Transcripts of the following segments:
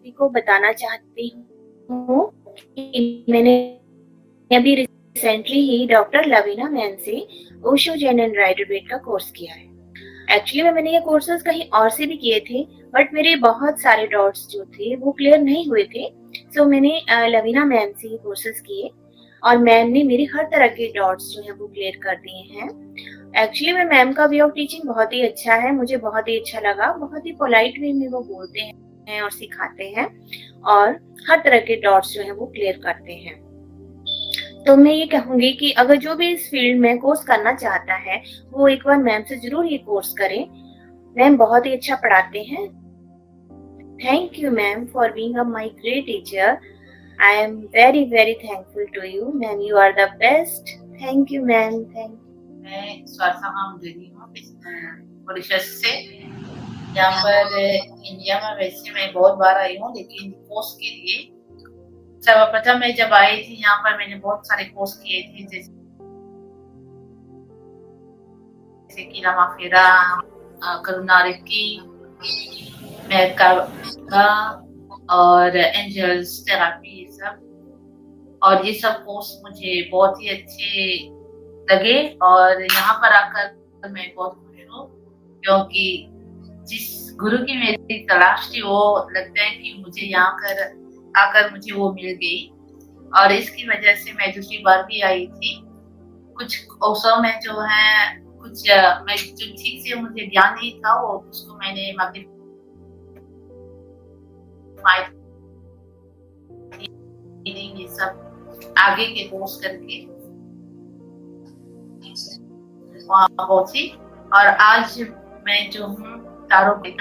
सभी को बताना चाहती हूँ कि मैंने अभी रिसेंटली ही डॉक्टर लवीना मैन से ओशो जेन एंड राइडर वेट का कोर्स किया है। एक्चुअली में मैंने ये कोर्सेज कहीं और से भी किए थे, बट मेरे बहुत सारे डाउट्स जो थे वो क्लियर नहीं हुए थे। सो मैंने लवीना मैम से ये कोर्सेज किए और मैम ने मेरे हर तरह के डाउट्स जो है वो क्लियर कर दिए हैं। एक्चुअली में मैम का वे ऑफ टीचिंग बहुत ही अच्छा है, मुझे बहुत ही अच्छा लगा। बहुत ही पोलाइट वे में वो बोलते हैं और सिखाते हैं और हर तरह के डाउट्स जो है वो क्लियर करते हैं। तो मैं ये कहूंगी कि अगर जो भी इस फील्ड में कोर्स करना चाहता है वो एक बार मैम से जरूर ये कोर्स करें। मैम बहुत ही अच्छा पढ़ाते हैं। Thank you ma'am for being my great teacher. I am very very thankful to you ma'am, you are the best. Thank you ma'am. Thank मैं स्वासा मुंगेरी हूँ मॉरिशस से। यहाँ पर इंडिया में वैसे मैं बहुत बार आई हूँ, लेकिन कोर्स के लिए सर्वप्रथम मैं जब आई थी यहाँ पर मैंने बहुत सारे कोर्स किए थे, जैसे कि रामाफेरा, करुणारिकी, मैथका और एंजल्स थेरापी, ये सब। और ये सब कोर्स मुझे बहुत ही अच्छे लगे और यहाँ पर आकर मैं बहुत खुश हूँ, क्योंकि जिस गुरु की मेरी तलाश थी वो लगता है कि मुझे यहाँ कर आकर मुझे वो मिल गई। और इसकी वजह से मैं दूसरी बार भी आई थी। कुछ अवसर में जो है कुछ मैं जो ठीक से मुझे ज्ञान नहीं था वो उसको मैंने ये सब आगे के कोर्स करके वहाँ पहुंची। और आज मैं जो हूँ तारो की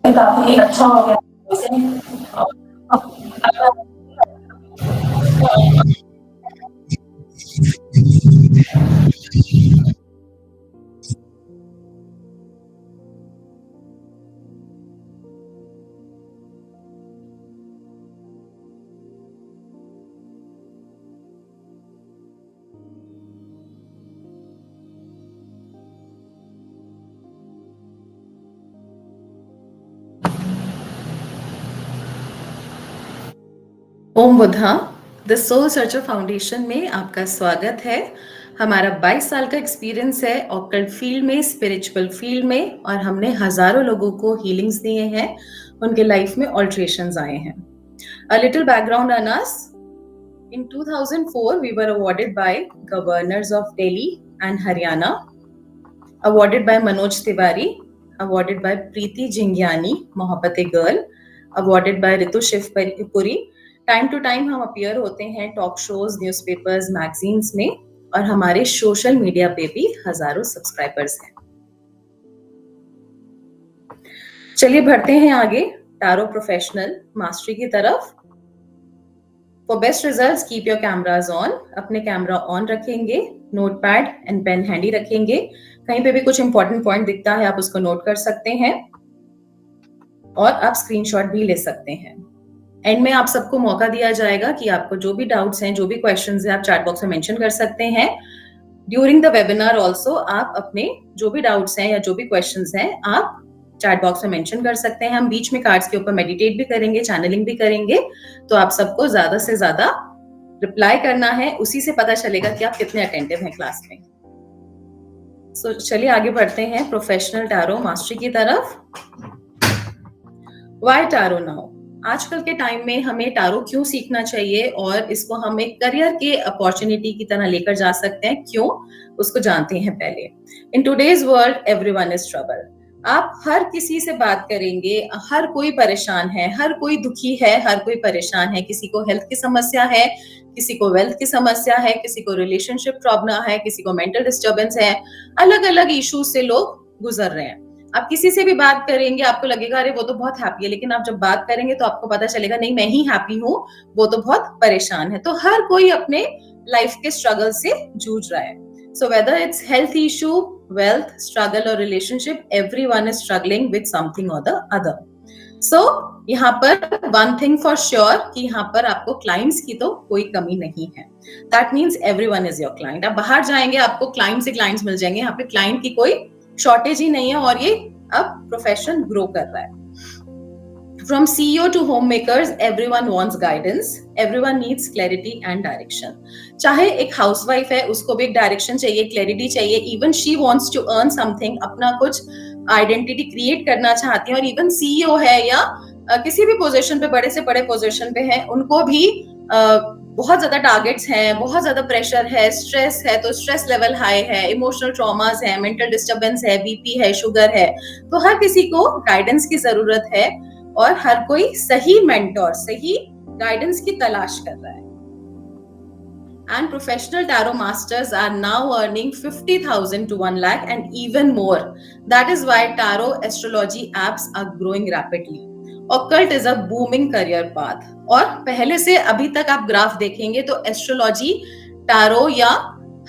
काफी अच्छा हो गया Om Buddha the Soul Searcher Foundation में आपका स्वागत है। हमारा 22 साल का एक्सपीरियंस है ऑकल्ट फील्ड में, स्पिरिचुअल फील्ड में, और हमने हजारों लोगों को हीलिंग्स दिए हैं, उनके लाइफ में ऑल्ट्रेशंस आए हैं। A little background on us. In 2004, we were awarded by governors of Delhi and Haryana, awarded by Manoj Tiwari, awarded by Preeti Jingyani, Mohabbat Girl, awarded by Ritu Shivpuri. Time to time हम appear होते हैं talk shows, newspapers, magazines में, और हमारे social media पे भी हजारों subscribers हैं। चलिए बढ़ते हैं आगे टारो प्रोफेशनल मास्टरी की तरफ। For best results keep your cameras on. अपने कैमरा ऑन रखेंगे, नोटपैड एंड पेन हैंडी रखेंगे। कहीं पे भी कुछ इंपॉर्टेंट पॉइंट दिखता है आप उसको नोट कर सकते हैं, और आप स्क्रीनशॉट भी ले सकते हैं। एंड में आप सबको मौका दिया जाएगा कि आपको जो भी डाउट्स हैं, जो भी क्वेश्चंस हैं, आप चैट बॉक्स में मेंशन कर सकते हैं। ड्यूरिंग द वेबिनार ऑल्सो आप अपने जो भी डाउट्स हैं या जो भी क्वेश्चंस हैं आप चैट बॉक्स में मेंशन कर सकते हैं। हम बीच में कार्ड्स के ऊपर मेडिटेट भी करेंगे, चैनलिंग भी करेंगे, तो आप सबको ज्यादा से ज्यादा रिप्लाई करना है। उसी से पता चलेगा कि आप कितने अटेंटिव हैं क्लास में। सो चलिए आगे बढ़ते हैं प्रोफेशनल टैरो मास्टरी की तरफ। Why tarot now? आजकल के टाइम में हमें टैरो क्यों सीखना चाहिए और इसको हम एक करियर के अपॉर्चुनिटी की तरह लेकर जा सकते हैं, क्यों, उसको जानते हैं पहले। In today's world everyone is trouble. आप हर किसी से बात करेंगे, हर कोई परेशान है, हर कोई दुखी है, हर कोई परेशान है। किसी को हेल्थ की समस्या है, किसी को वेल्थ की समस्या है, किसी को रिलेशनशिप प्रॉब्लम है, किसी को मेंटल डिस्टर्बेंस है। अलग अलग इश्यूज से लोग गुजर रहे हैं। आप किसी से भी बात करेंगे आपको लगेगा अरे वो तो बहुत हैप्पी है, लेकिन आप जब बात करेंगे तो आपको पता चलेगा नहीं मैं ही हैप्पी हूँ, वो तो बहुत परेशान है। तो हर कोई अपने लाइफ के स्ट्रगल से जूझ रहा है। So whether it's health issue, wealth, struggle or relationship, everyone is struggling with something or the other. सो यहाँ पर वन थिंग फॉर श्योर कि यहाँ पर आपको क्लाइंट्स की तो कोई कमी नहीं है. That means everyone is your client. आप बाहर जाएंगे आपको क्लाइंट से क्लाइंट्स मिल जाएंगे. यहाँ पे क्लाइंट की कोई शॉर्टेज ही नहीं है और ये अब प्रोफेशन ग्रो कर रहा है. From CEO to homemakers, everyone wants guidance. Everyone needs clarity and direction. चाहे एक हाउसवाइफ है, उसको भी एक डायरेक्शन चाहिए, क्लैरिटी चाहिए. Even she wants to earn something, अपना कुछ आइडेंटिटी क्रिएट करना चाहती है. और इवन CEO है या किसी भी पोजीशन पे, बड़े से बड़े पोजीशन पे है, उनको भी बहुत ज्यादा टारगेट्स हैं, बहुत ज्यादा प्रेशर है, स्ट्रेस है, तो स्ट्रेस लेवल हाई है, इमोशनल ट्रॉमास है, मेंटल डिस्टर्बेंस है, बीपी है, शुगर है. तो हर किसी को गाइडेंस की जरूरत है और हर कोई सही मेंटोर, सही गाइडेंस की तलाश कर रहा है. And professional tarot masters are now earning 50,000 to 1 lakh and even more. That is why tarot astrology apps are growing rapidly. Occult is a booming career path. और पहले से अभी तक आप ग्राफ देखेंगे तो एस्ट्रोलॉजी, टारो या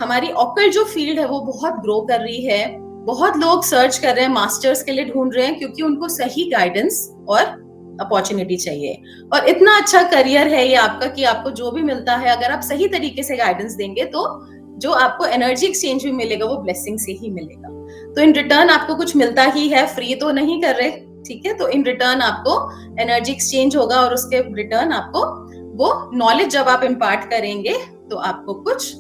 हमारी ऑकल्ट जो फील्ड है वो बहुत ग्रो कर रही है. बहुत लोग सर्च कर रहे हैं, मास्टर्स के लिए ढूंढ रहे हैं, क्योंकि उनको सही गाइडेंस और अपॉर्चुनिटी चाहिए. और इतना अच्छा करियर है ये आपका कि आपको जो भी मिलता है, अगर आप सही तरीके से गाइडेंस देंगे तो जो आपको एनर्जी एक्सचेंज भी मिलेगा वो ब्लेसिंग से ही मिलेगा. तो इन रिटर्न आपको कुछ मिलता ही है, फ्री तो नहीं कर रहे, ठीक है. तो इन रिटर्न आपको एनर्जी एक्सचेंज होगा और उसके रिटर्न आपको वो नॉलेज जब आप इम्पार्ट करेंगे तो आपको कुछ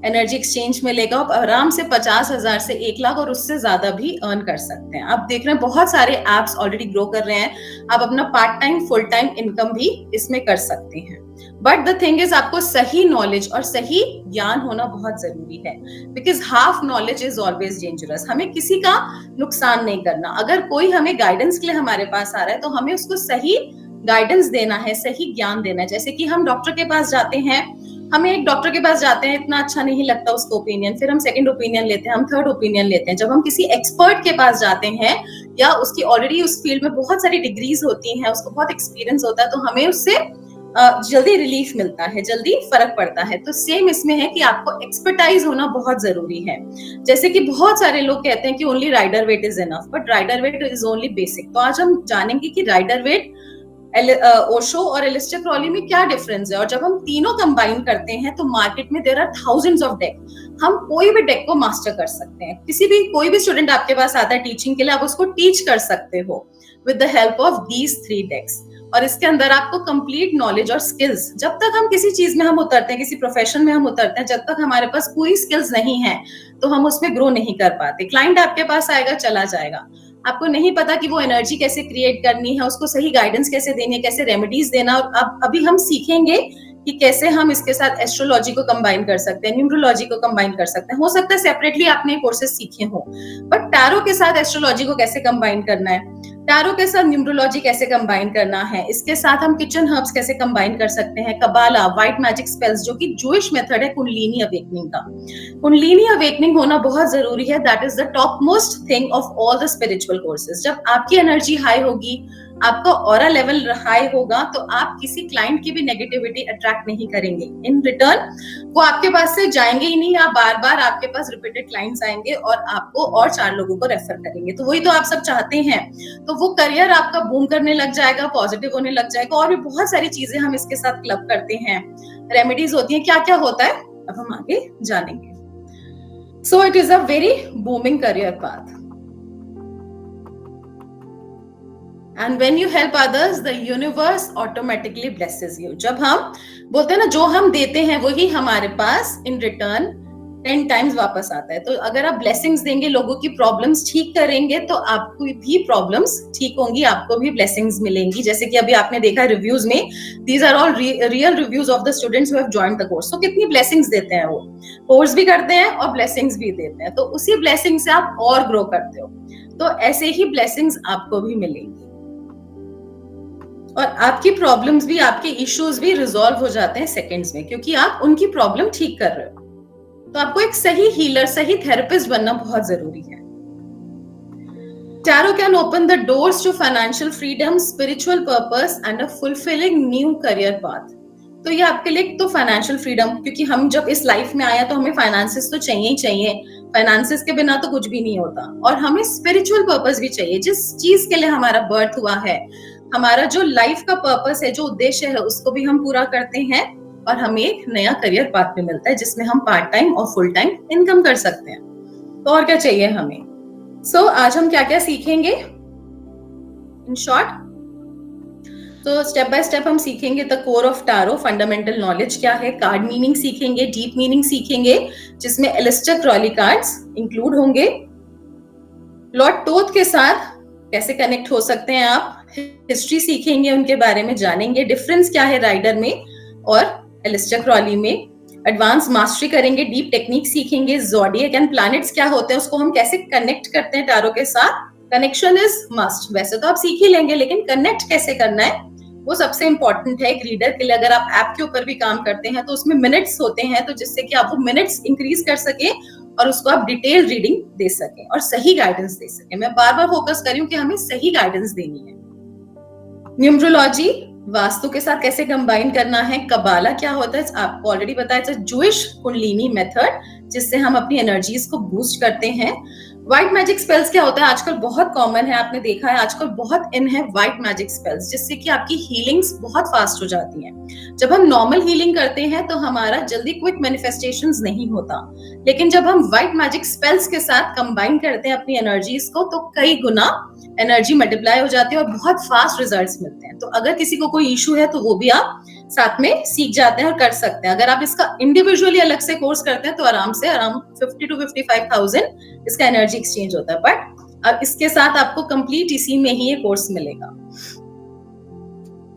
एनर्जी एक्सचेंज मिलेगा. आप आराम से 50,000 से 1 लाख और उससे ज्यादा भी अर्न कर सकते हैं. आप देख रहे हैं बहुत सारे एप्स ऑलरेडी ग्रो कर रहे हैं. आप अपना part time, full time income भी इसमें कर सकते हैं. बट द थिंग इज आपको सही नॉलेज और सही ज्ञान होना बहुत जरूरी है. Because half knowledge is always dangerous. हमें किसी का नुकसान नहीं करना. अगर कोई हमें गाइडेंस के लिए हमारे पास आ रहा है तो हमें उसको सही गाइडेंस देना है, सही ज्ञान देना है. जैसे कि हम डॉक्टर के पास जाते हैं, हमें एक डॉक्टर के पास जाते हैं, इतना अच्छा नहीं लगता उसको ओपिनियन, फिर हम सेकंड ओपिनियन लेते हैं, हम थर्ड ओपिनियन लेते हैं. जब हम किसी एक्सपर्ट के पास जाते हैं या उसकी ऑलरेडी उस फील्ड में बहुत सारी डिग्रीज होती हैं, उसको बहुत एक्सपीरियंस होता है, तो हमें उससे जल्दी रिलीफ मिलता है, जल्दी फर्क पड़ता है. तो सेम इसमें है कि आपको एक्सपर्टाइज होना बहुत जरूरी है. जैसे कि बहुत सारे लोग कहते हैं कि only rider wait is enough, but rider wait is only basic. तो आज हम जानेंगे कि राइडर वेट, ओशो और एलिस्टर क्रॉली में क्या डिफरेंस है. और जब हम तीनों कंबाइन करते हैं तो मार्केट में there are thousands of deck. हम कोई भी डेक को मास्टर कर सकते हैं. कोई भी स्टूडेंट आपके पास आता है टीचिंग के लिए, आप उसको टीच कर सकते हो with the help of these 3 डेक्स. और इसके अंदर आपको कंप्लीट नॉलेज और स्किल्स, जब तक हम किसी चीज में हम उतरते हैं, किसी प्रोफेशन में हम उतरते हैं, जब तक हमारे पास कोई स्किल्स नहीं है तो हम उसमें ग्रो नहीं कर पाते. क्लाइंट आपके पास आएगा, चला जाएगा. आपको नहीं पता कि वो एनर्जी कैसे क्रिएट करनी है, उसको सही गाइडेंस कैसे देनी है, कैसे रेमेडीज देना. और अब अभी हम सीखेंगे कि कैसे हम इसके साथ एस्ट्रोलॉजी को कंबाइन कर सकते हैं, न्यूमरोलॉजी को कंबाइन कर सकते हैं. हो सकता है सेपरेटली आपने कोर्सेज सीखे हो, बट टैरो के साथ एस्ट्रोलॉजी को कैसे कंबाइन करना है, टैरो के साथ न्यूमरोलॉजी कैसे कंबाइन करना है, इसके साथ हम किचन हर्ब्स कैसे कंबाइन कर सकते हैं, कबाला, व्हाइट मैजिक स्पेल्स, जो कि जूइश मेथड है कुंडलिनी अवेकनिंग का. कुंडलिनी अवेकनिंग होना बहुत जरूरी है. That is the top most thing of all the spiritual courses. जब आपकी एनर्जी हाई होगी, आपका ऑरा लेवल हाई होगा, तो आप किसी क्लाइंट की भी नेगेटिविटी अट्रैक्ट नहीं करेंगे. इन रिटर्न वो आपके पास से जाएंगे ही नहीं. आप बार बार आपके पास रिपीटेड क्लाइंट्स आएंगे और आपको और 4 लोगों को रेफर करेंगे. तो वही तो आप सब चाहते हैं. तो वो करियर आपका बूम करने लग जाएगा, पॉजिटिव होने लग जाएगा. और भी बहुत सारी चीजें हम इसके साथ क्लब करते हैं, रेमेडीज होती हैं, क्या क्या होता है अब हम आगे जानेंगे. So it is a very booming career path. And when you help others, the universe automatically blesses you. जब हम बोलते हैं ना, जो हम देते हैं वही हमारे पास in return 10 times वापस आता है. तो अगर आप blessings देंगे, लोगों की problems ठीक करेंगे, तो आपको भी problems ठीक होंगी, आपको भी blessings मिलेंगी. जैसे कि अभी आपने देखा reviews में, these are all real reviews of the students who have joined the course. तो कितनी blessings देते हैं वो, course भी करते हैं और blessings भी देते हैं. तो उसी blessing से आप और grow करते हो. तो ऐसे ही blessings आपको भी मिलेंगी और आपकी प्रॉब्लम्स भी, आपके इश्यूज भी रिजॉल्व हो जाते हैं सेकंड्स में, क्योंकि आप उनकी प्रॉब्लम ठीक कर रहे हो. तो आपको एक सही हीलर, सही थेरेपिस्ट बनना बहुत जरूरी है. Tarot can open the doors to financial freedom, spiritual purpose and a fulfilling new career path. तो ये आपके लिए तो फाइनेंशियल फ्रीडम, क्योंकि हम जब इस लाइफ में आए तो हमें फाइनेंसेस तो चाहिए ही चाहिए. फाइनेंसेस के बिना तो कुछ भी नहीं होता. और हमें स्पिरिचुअल पर्पस भी चाहिए. जिस चीज के लिए हमारा बर्थ हुआ है, हमारा जो लाइफ का पर्पस है, जो उद्देश्य है, उसको भी हम पूरा करते हैं और हमें एक नया करियर पाथ में मिलता है जिसमें हम पार्ट टाइम और फुल टाइम इनकम कर सकते हैं। तो और क्या चाहिए हमें? सो आज हम क्या क्या सीखेंगे इन शॉर्ट? तो स्टेप बाय स्टेप हम सीखेंगे the core of tarot, fundamental knowledge क्या है, कार्ड मीनिंग सीखेंगे, डीप मीनिंग सीखेंगे जिसमें एलिस्टर क्रॉली कार्ड्स इंक्लूड होंगे। लॉर्ड टोथ के साथ कैसे कनेक्ट हो सकते हैं आप, हिस्ट्री सीखेंगे, उनके बारे में जानेंगे, डिफरेंस क्या है राइडर में और एलिस्टर क्रॉली में। एडवांस मास्टरी करेंगे, डीप टेक्निक सीखेंगे, ज़ोडिएक एंड प्लैनेट्स क्या होते हैं, उसको हम कैसे कनेक्ट करते हैं टारो के साथ। कनेक्शन इज मस्ट, वैसे तो आप सीख ही लेंगे लेकिन कनेक्ट कैसे करना है वो सबसे इंपॉर्टेंट है एक रीडर के लिए। अगर आप ऐप के ऊपर भी काम करते हैं तो उसमें मिनट्स होते हैं, तो जिससे कि आप वो मिनट्स इंक्रीज कर सके और उसको आप डिटेल रीडिंग दे सकें और सही गाइडेंस दे सकें। मैं बार बार फोकस कर रही हूँ कि हमें सही गाइडेंस देनी है। न्यूमरोलॉजी, वास्तु के साथ कैसे कंबाइन करना है, कबाला क्या होता है आपको ऑलरेडी बताया, it's a Jewish kundalini method जिससे हम अपनी एनर्जीज को बूस्ट करते हैं। व्हाइट मैजिक स्पेल्स क्या होता है, आजकल बहुत कॉमन है, आपने देखा है आजकल बहुत इन है व्हाइट मैजिक स्पेल्स, जिससे कि आपकी हीलिंग्स बहुत फास्ट हो जाती हैं। जब हम नॉर्मल हीलिंग करते हैं तो हमारा जल्दी क्विक मैनिफेस्टेशंस नहीं होता, लेकिन जब हम व्हाइट मैजिक स्पेल्स के साथ कंबाइन करते हैं अपनी एनर्जीज को तो कई गुना एनर्जी मल्टीप्लाई हो जाती है और बहुत फास्ट रिजल्ट्स मिलते हैं। तो अगर किसी को कोई इशू है तो वो भी आप साथ में सीख जाते हैं और कर सकते हैं। अगर आप इसका इंडिविजुअली अलग से कोर्स करते हैं तो आराम 50 to 55,000 इसका एनर्जी एक्सचेंज होता है, बट अब इसके साथ आपको कंप्लीट इसी में ही ये कोर्स मिलेगा।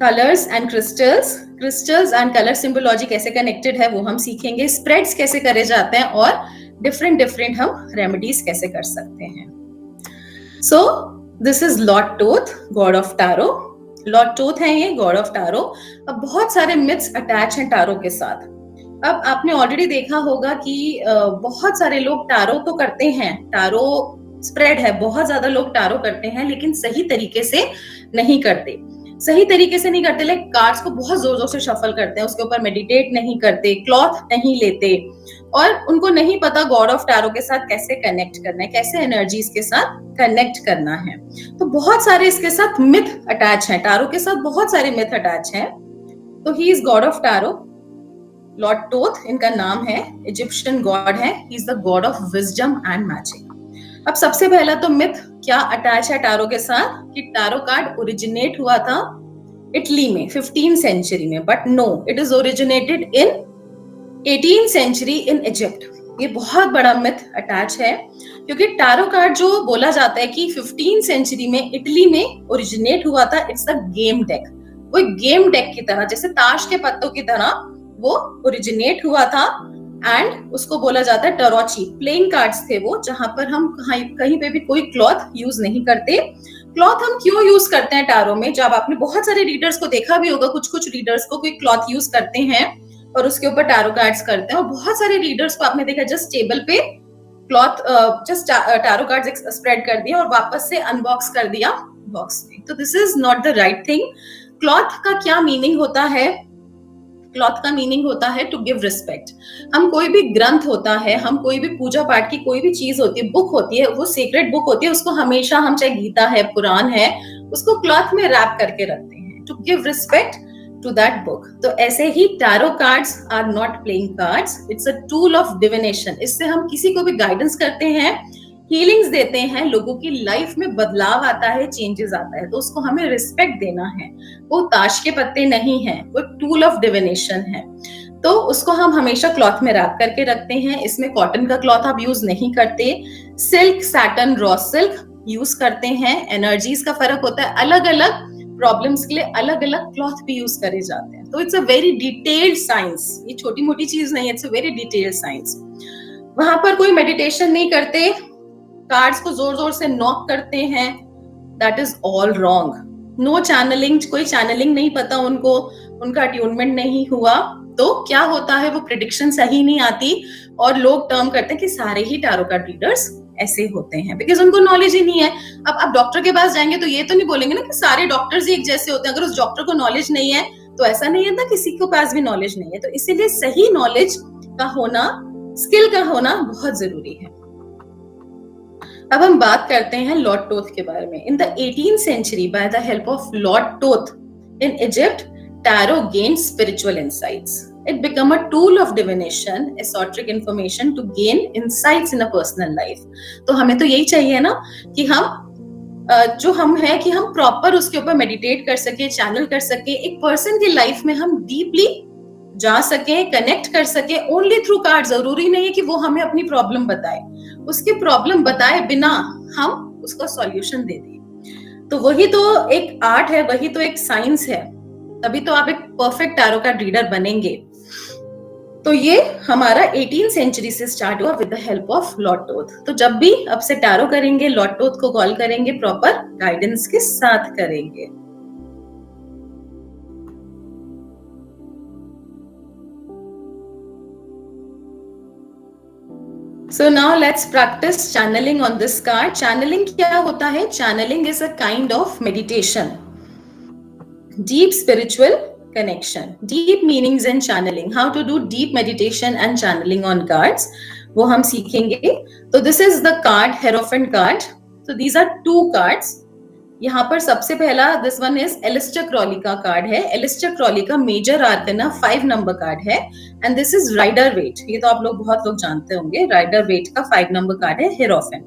Colours and crystals and colour symbology कैसे कनेक्टेड है वो हम सीखेंगे। स्प्रेड्स कैसे करे जाते हैं और डिफरेंट हम रेमेडीज कैसे कर सकते हैं। So this is Lord Thoth, god of tarot. Lord Thoth है ये, गॉड ऑफ टारो। अब बहुत सारे मिथ्स अटैच हैं टारो के साथ। अब आपने ऑलरेडी देखा होगा कि बहुत सारे लोग टारो तो करते हैं, टारो स्प्रेड है, बहुत ज्यादा लोग टारो करते हैं लेकिन सही तरीके से नहीं करते। सही तरीके से नहीं करते, लाइक कार्ड्स को बहुत जोर जोर से शफल करते हैं, उसके ऊपर मेडिटेट नहीं करते, क्लॉथ नहीं लेते और उनको नहीं पता गॉड ऑफ टारो के साथ कैसे कनेक्ट करना है, कैसे एनर्जीज के साथ कनेक्ट करना है। तो बहुत सारे इसके साथ मिथ अटैच हैं, टारो के साथ बहुत सारे मिथ अटैच हैं। तो he is god of tarot, Lord Thoth इनका नाम है, इजिप्शियन गॉड है, he is the god of wisdom and magic. अब सबसे पहला तो मिथ क्या अटैच है टारो के साथ कि टारो कार्ड ओरिजिनेट हुआ था इटली में 15th सेंचुरी में, but no, it is originated in 18th century in Egypt. ये बहुत बड़ा मिथ अटैच है क्योंकि टारो कार्ड जो बोला जाता है कि 15th सेंचुरी में इटली में ओरिजिनेट हुआ था, इट्स अ गेम डेक। वो एक गेम डेक की तरह, जैसे ताश के पत्तों की तरह वो ओरिजिनेट हुआ था एंड उसको बोला जाता है टरोची। प्लेइंग कार्ड्स थे वो, जहां पर हम कहीं पे भी कोई क्लॉथ यूज नहीं करते। क्लॉथ हम क्यों यूज करते हैं टारो में? जब आपने बहुत सारे रीडर्स को देखा भी होगा, कुछ रीडर्स को कोई क्लॉथ यूज करते हैं और उसके ऊपर टारो कार्ड्स करते हैं, और बहुत सारे रीडर्स को आपने देखा जस्ट टेबल पे cloth just tarot cards spread कर दिया और वापस से अनबॉक्स कर दिया बॉक्स में। तो this is not the right thing. Cloth का क्या मीनिंग होता है? क्लॉथ का मीनिंग होता है टू गिव रिस्पेक्ट। हम कोई भी ग्रंथ होता है, हम कोई भी पूजा पाठ की कोई भी चीज होती है, बुक होती है, वो सीक्रेट बुक होती है, उसको हमेशा हम, चाहे गीता है, पुराण है, उसको क्लॉथ में रैप करके रखते हैं to give respect to that book. तो ऐसे ही tarot cards are not playing cards, it's a tool of divination. इससे हम किसी को भी गाइडेंस करते हैं, हीलिंग्स देते हैं, लोगों की लाइफ में बदलाव आता है, चेंजेस आता है, तो उसको हमें रिस्पेक्ट देना है। वो ताश के पत्ते नहीं है, वो टूल ऑफ डिविनेशन है। तो उसको हम हमेशा क्लॉथ में रैप करके रखते हैं। इसमें कॉटन का क्लॉथ आप यूज नहीं करते, silk, satin, raw silk use करते हैं। एनर्जीज का फर्क होता है, अलग अलग प्रॉब्लम्स के लिए अलग अलग क्लॉथ भी यूज करे जाते हैं। तो it's a very detailed science, ये छोटी मोटी चीज नहीं है, it's a very detailed science. वहां पर कोई मेडिटेशन नहीं करते, कार्ड्स को जोर जोर से नॉक करते हैं, that is all wrong. No channelling, कोई चैनलिंग नहीं पता उनको, उनका अट्यूनमेंट नहीं हुआ, तो क्या होता है वो प्रेडिक्शन सही नहीं आती और लोग टर्म करते हैं कि सारे ही टैरो कार्ड रीडर्स ऐसे होते हैं, बिकॉज उनको नॉलेज ही नहीं है। अब आप डॉक्टर के पास जाएंगे तो ये तो नहीं बोलेंगे ना कि सारे डॉक्टर्स ही एक जैसे होते हैं। अगर उस डॉक्टर को नॉलेज नहीं है तो ऐसा नहीं है ना किसी के पास भी नॉलेज नहीं है। तो इसीलिए सही नॉलेज का होना, स्किल का होना बहुत जरूरी है। अब हम बात करते हैं लॉर्ड टोथ के बारे में। In the 18th century, by the help of Lord Toth in Egypt, tarot gained spiritual insights. It became a tool of divination, esoteric information to gain insights in a personal life. तो हमें तो यही चाहिए ना कि हम जो हम है कि हम प्रॉपर उसके ऊपर मेडिटेट कर सके, चैनल कर सके, एक पर्सन की लाइफ में हम डीपली जा सके, कनेक्ट कर सके ओनली थ्रू कार्ड। जरूरी नहीं है कि वो हमें अपनी प्रॉब्लम बताए, उसकी प्रॉब्लम बताए बिना हम उसका सॉल्यूशन दे दें। तो वही तो एक आर्ट है, वही तो एक साइंस है, तभी तो आप एक परफेक्ट टैरो कार्ड रीडर बनेंगे। तो ये हमारा 18th सेंचुरी से स्टार्ट हुआ with the help of Lord Thoth. तो जब भी अब से टैरो करेंगे, लॉर्ड टोथ को कॉल करेंगे, प्रॉपर गाइडेंस के साथ करेंगे। So now let's practice channeling on this card. Channeling क्या होता है? Channeling is a kind of meditation, deep spiritual connection, deep meanings in channeling. How to do deep meditation and channeling on cards, वो हम सीखेंगे। तो this is the card, Hierophant card. So these are 2 cards. यहाँ पर सबसे पहला this one is Aleister Crowley का card है। एलिस्टर क्रॉली का मेजर आर्कना 5 नंबर कार्ड है and this is Rider Waite. ये तो आप लोग बहुत लोग जानते होंगे, राइडर वेट का 5 नंबर कार्ड है हिरोफेंट।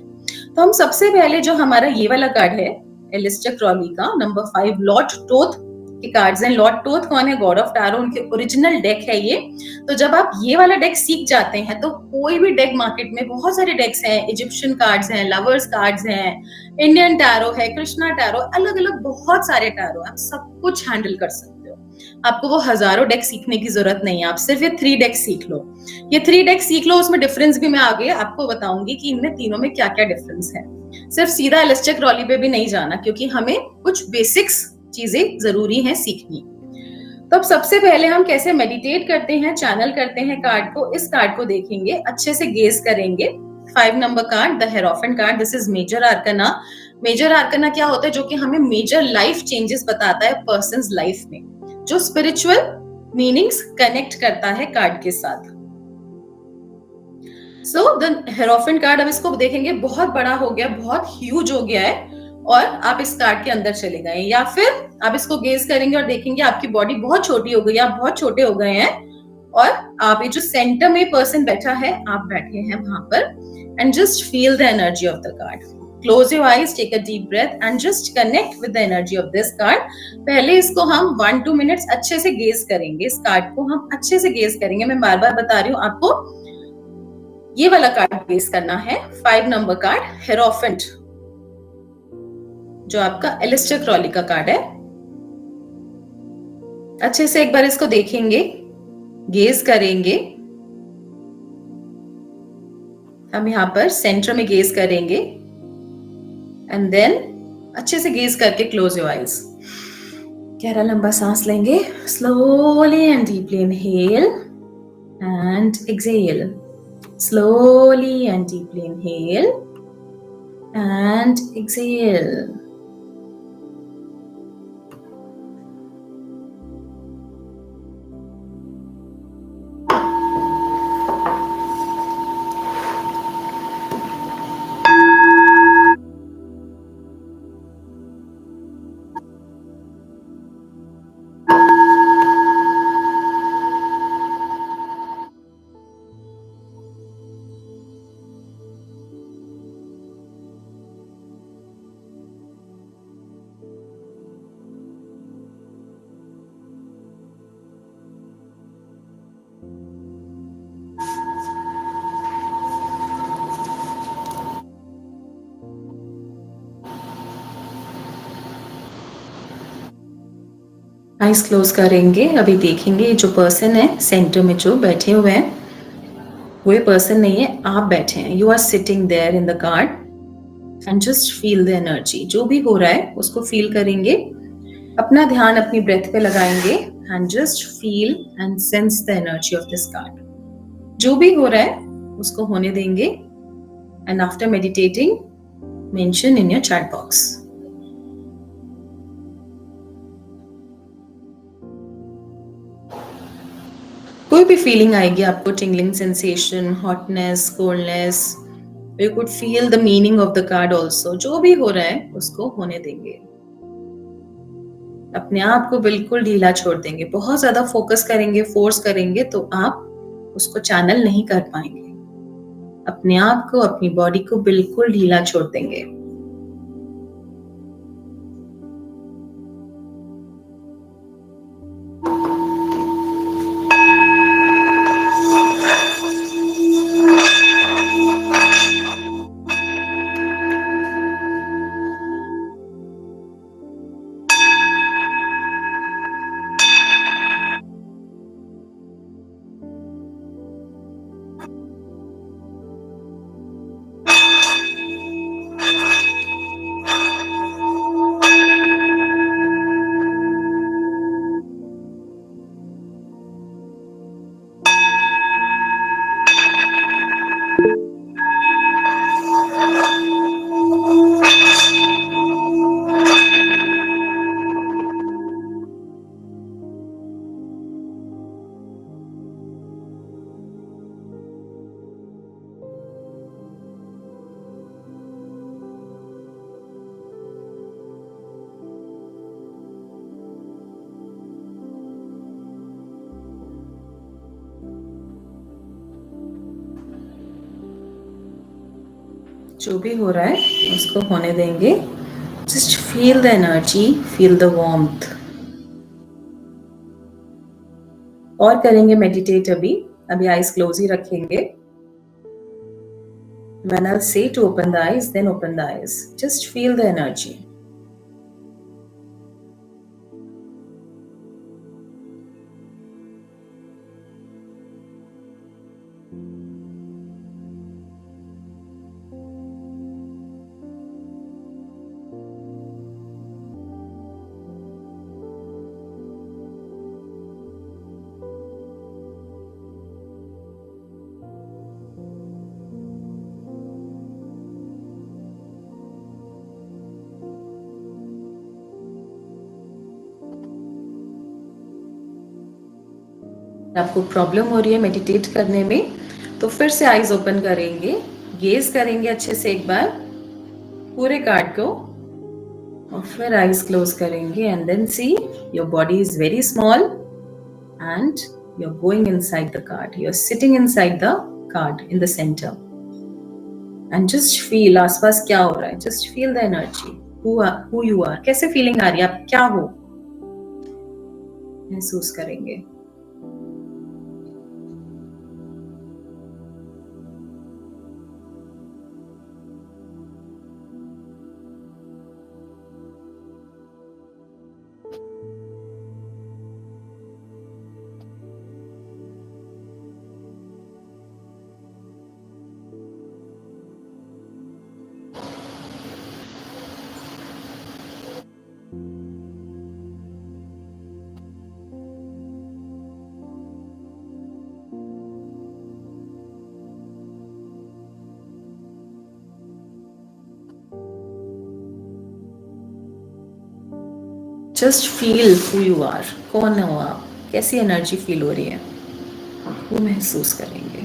तो हम सबसे पहले जो हमारा ये वाला कार्ड है एलिस्टर क्रॉली का नंबर 5, लॉर्ड टोथ के कार्ड्स हैं। लॉर्ड टोथ कौन है? गॉड ऑफ टैरो, उनके ओरिजिनल डेक है ये। तो जब आप ये वाला डेक सीख जाते हैं तो कोई भी डेक, मार्केट में बहुत सारे डेक्स हैं, इजिप्शियन कार्ड्स हैं, लवर्स कार्ड्स हैं, इंडियन टैरो है, कृष्णा टैरो, अलग अलग बहुत सारे टैरो, आप सब कुछ हैंडल कर सकते हो। आपको वो हजारों डेक सीखने की जरूरत नहीं है, आप सिर्फ ये 3 डेक सीख लो। ये 3 डेक सीख लो, उसमें डिफरेंस भी मैं आगे आपको बताऊंगी कि इनमें तीनों में क्या क्या डिफरेंस है। सिर्फ सीधा एलिस्टर क्रॉली पे भी नहीं जाना, क्योंकि हमें कुछ बेसिक्स चीजें जरूरी हैं सीखनी। तो अब सबसे पहले हम कैसे मेडिटेट करते हैं, चैनल करते हैं कार्ड को, इस कार्ड को देखेंगे, अच्छे से गेज करेंगे। 5 number card, the hierophant card, this is major arcana. Major arcana क्या होता है? जो कि हमें मेजर लाइफ चेंजेस बताता है पर्सन्स लाइफ में, जो स्पिरिचुअल मीनिंग्स कनेक्ट करता है कार्ड के साथ। सो द हेरोफेंट कार्ड, अब इसको देखेंगे, बहुत बड़ा हो गया, बहुत ह्यूज हो गया है और आप इस कार्ड के अंदर चले गए, या फिर आप इसको गेज करेंगे और देखेंगे आपकी बॉडी बहुत छोटी हो गई, आप बहुत छोटे हो गए हैं और आप ये जो सेंटर में पर्सन बैठा है, आप बैठे हैं वहां पर। And just feel the energy of the card. Close your eyes, take a deep breath and just connect with the energy of this card. पहले इसको हम 1-2 मिनट्स अच्छे से गेज करेंगे, इस कार्ड को हम अच्छे से गेज करेंगे। मैं बार बार बता रही हूँ आपको, ये वाला कार्ड गेज करना है, 5 नंबर कार्ड हेरोफेंट, जो आपका एलिस्टर क्रॉली का कार्ड है। अच्छे से एक बार इसको देखेंगे, गेज करेंगे। हम यहाँ पर सेंटर में गेज करेंगे एंड देन अच्छे से गेज करके क्लोज योर आईज। गहरा लंबा सांस लेंगे, slowly and deeply inhale and exhale, slowly and deeply inhale and exhale. Eyes close करेंगे। अभी देखेंगे जो पर्सन है सेंटर में जो बैठे हुए हैं, वो ये पर्सन नहीं है, आप बैठे हैं। You are sitting there in the card and just feel the energy. जो भी हो रहा है उसको फील करेंगे, अपना ध्यान अपनी ब्रेथ पे लगाएंगे and just feel and sense the energy of this card. जो भी हो रहा है उसको होने देंगे and after meditating mention in your chat box. कोई भी फीलिंग आएगी आपको, tingling sensation, hotness, coldness, You could feel the meaning of the card also. जो भी हो रहा है उसको होने देंगे, अपने आप को बिल्कुल ढीला छोड़ देंगे. बहुत ज्यादा फोकस करेंगे, फोर्स करेंगे तो आप उसको चैनल नहीं कर पाएंगे. अपने आप को, अपनी बॉडी को बिल्कुल ढीला छोड़ देंगे. जो भी हो रहा है उसको होने देंगे. Just feel the energy, feel the warmth. और करेंगे मेडिटेट. अभी आईज क्लोज ही रखेंगे. When I'll say to open the eyes, then open the eyes. Just feel the energy. आपको प्रॉब्लम हो रही है मेडिटेट करने में तो फिर से आईज ओपन करेंगे, गेज करेंगे अच्छे से एक बार पूरे कार्ड को और फिर आईज क्लोज करेंगे. And then see your body is very small and you are going inside the card. You are sitting inside the card in the centre and just feel आसपास क्या हो रहा है. Just feel the energy, who you are. कैसे feeling आ रही है, आप क्या हो महसूस करेंगे. Just feel who you are. कौन हो आप, कैसी एनर्जी फील हो रही है वो महसूस करेंगे.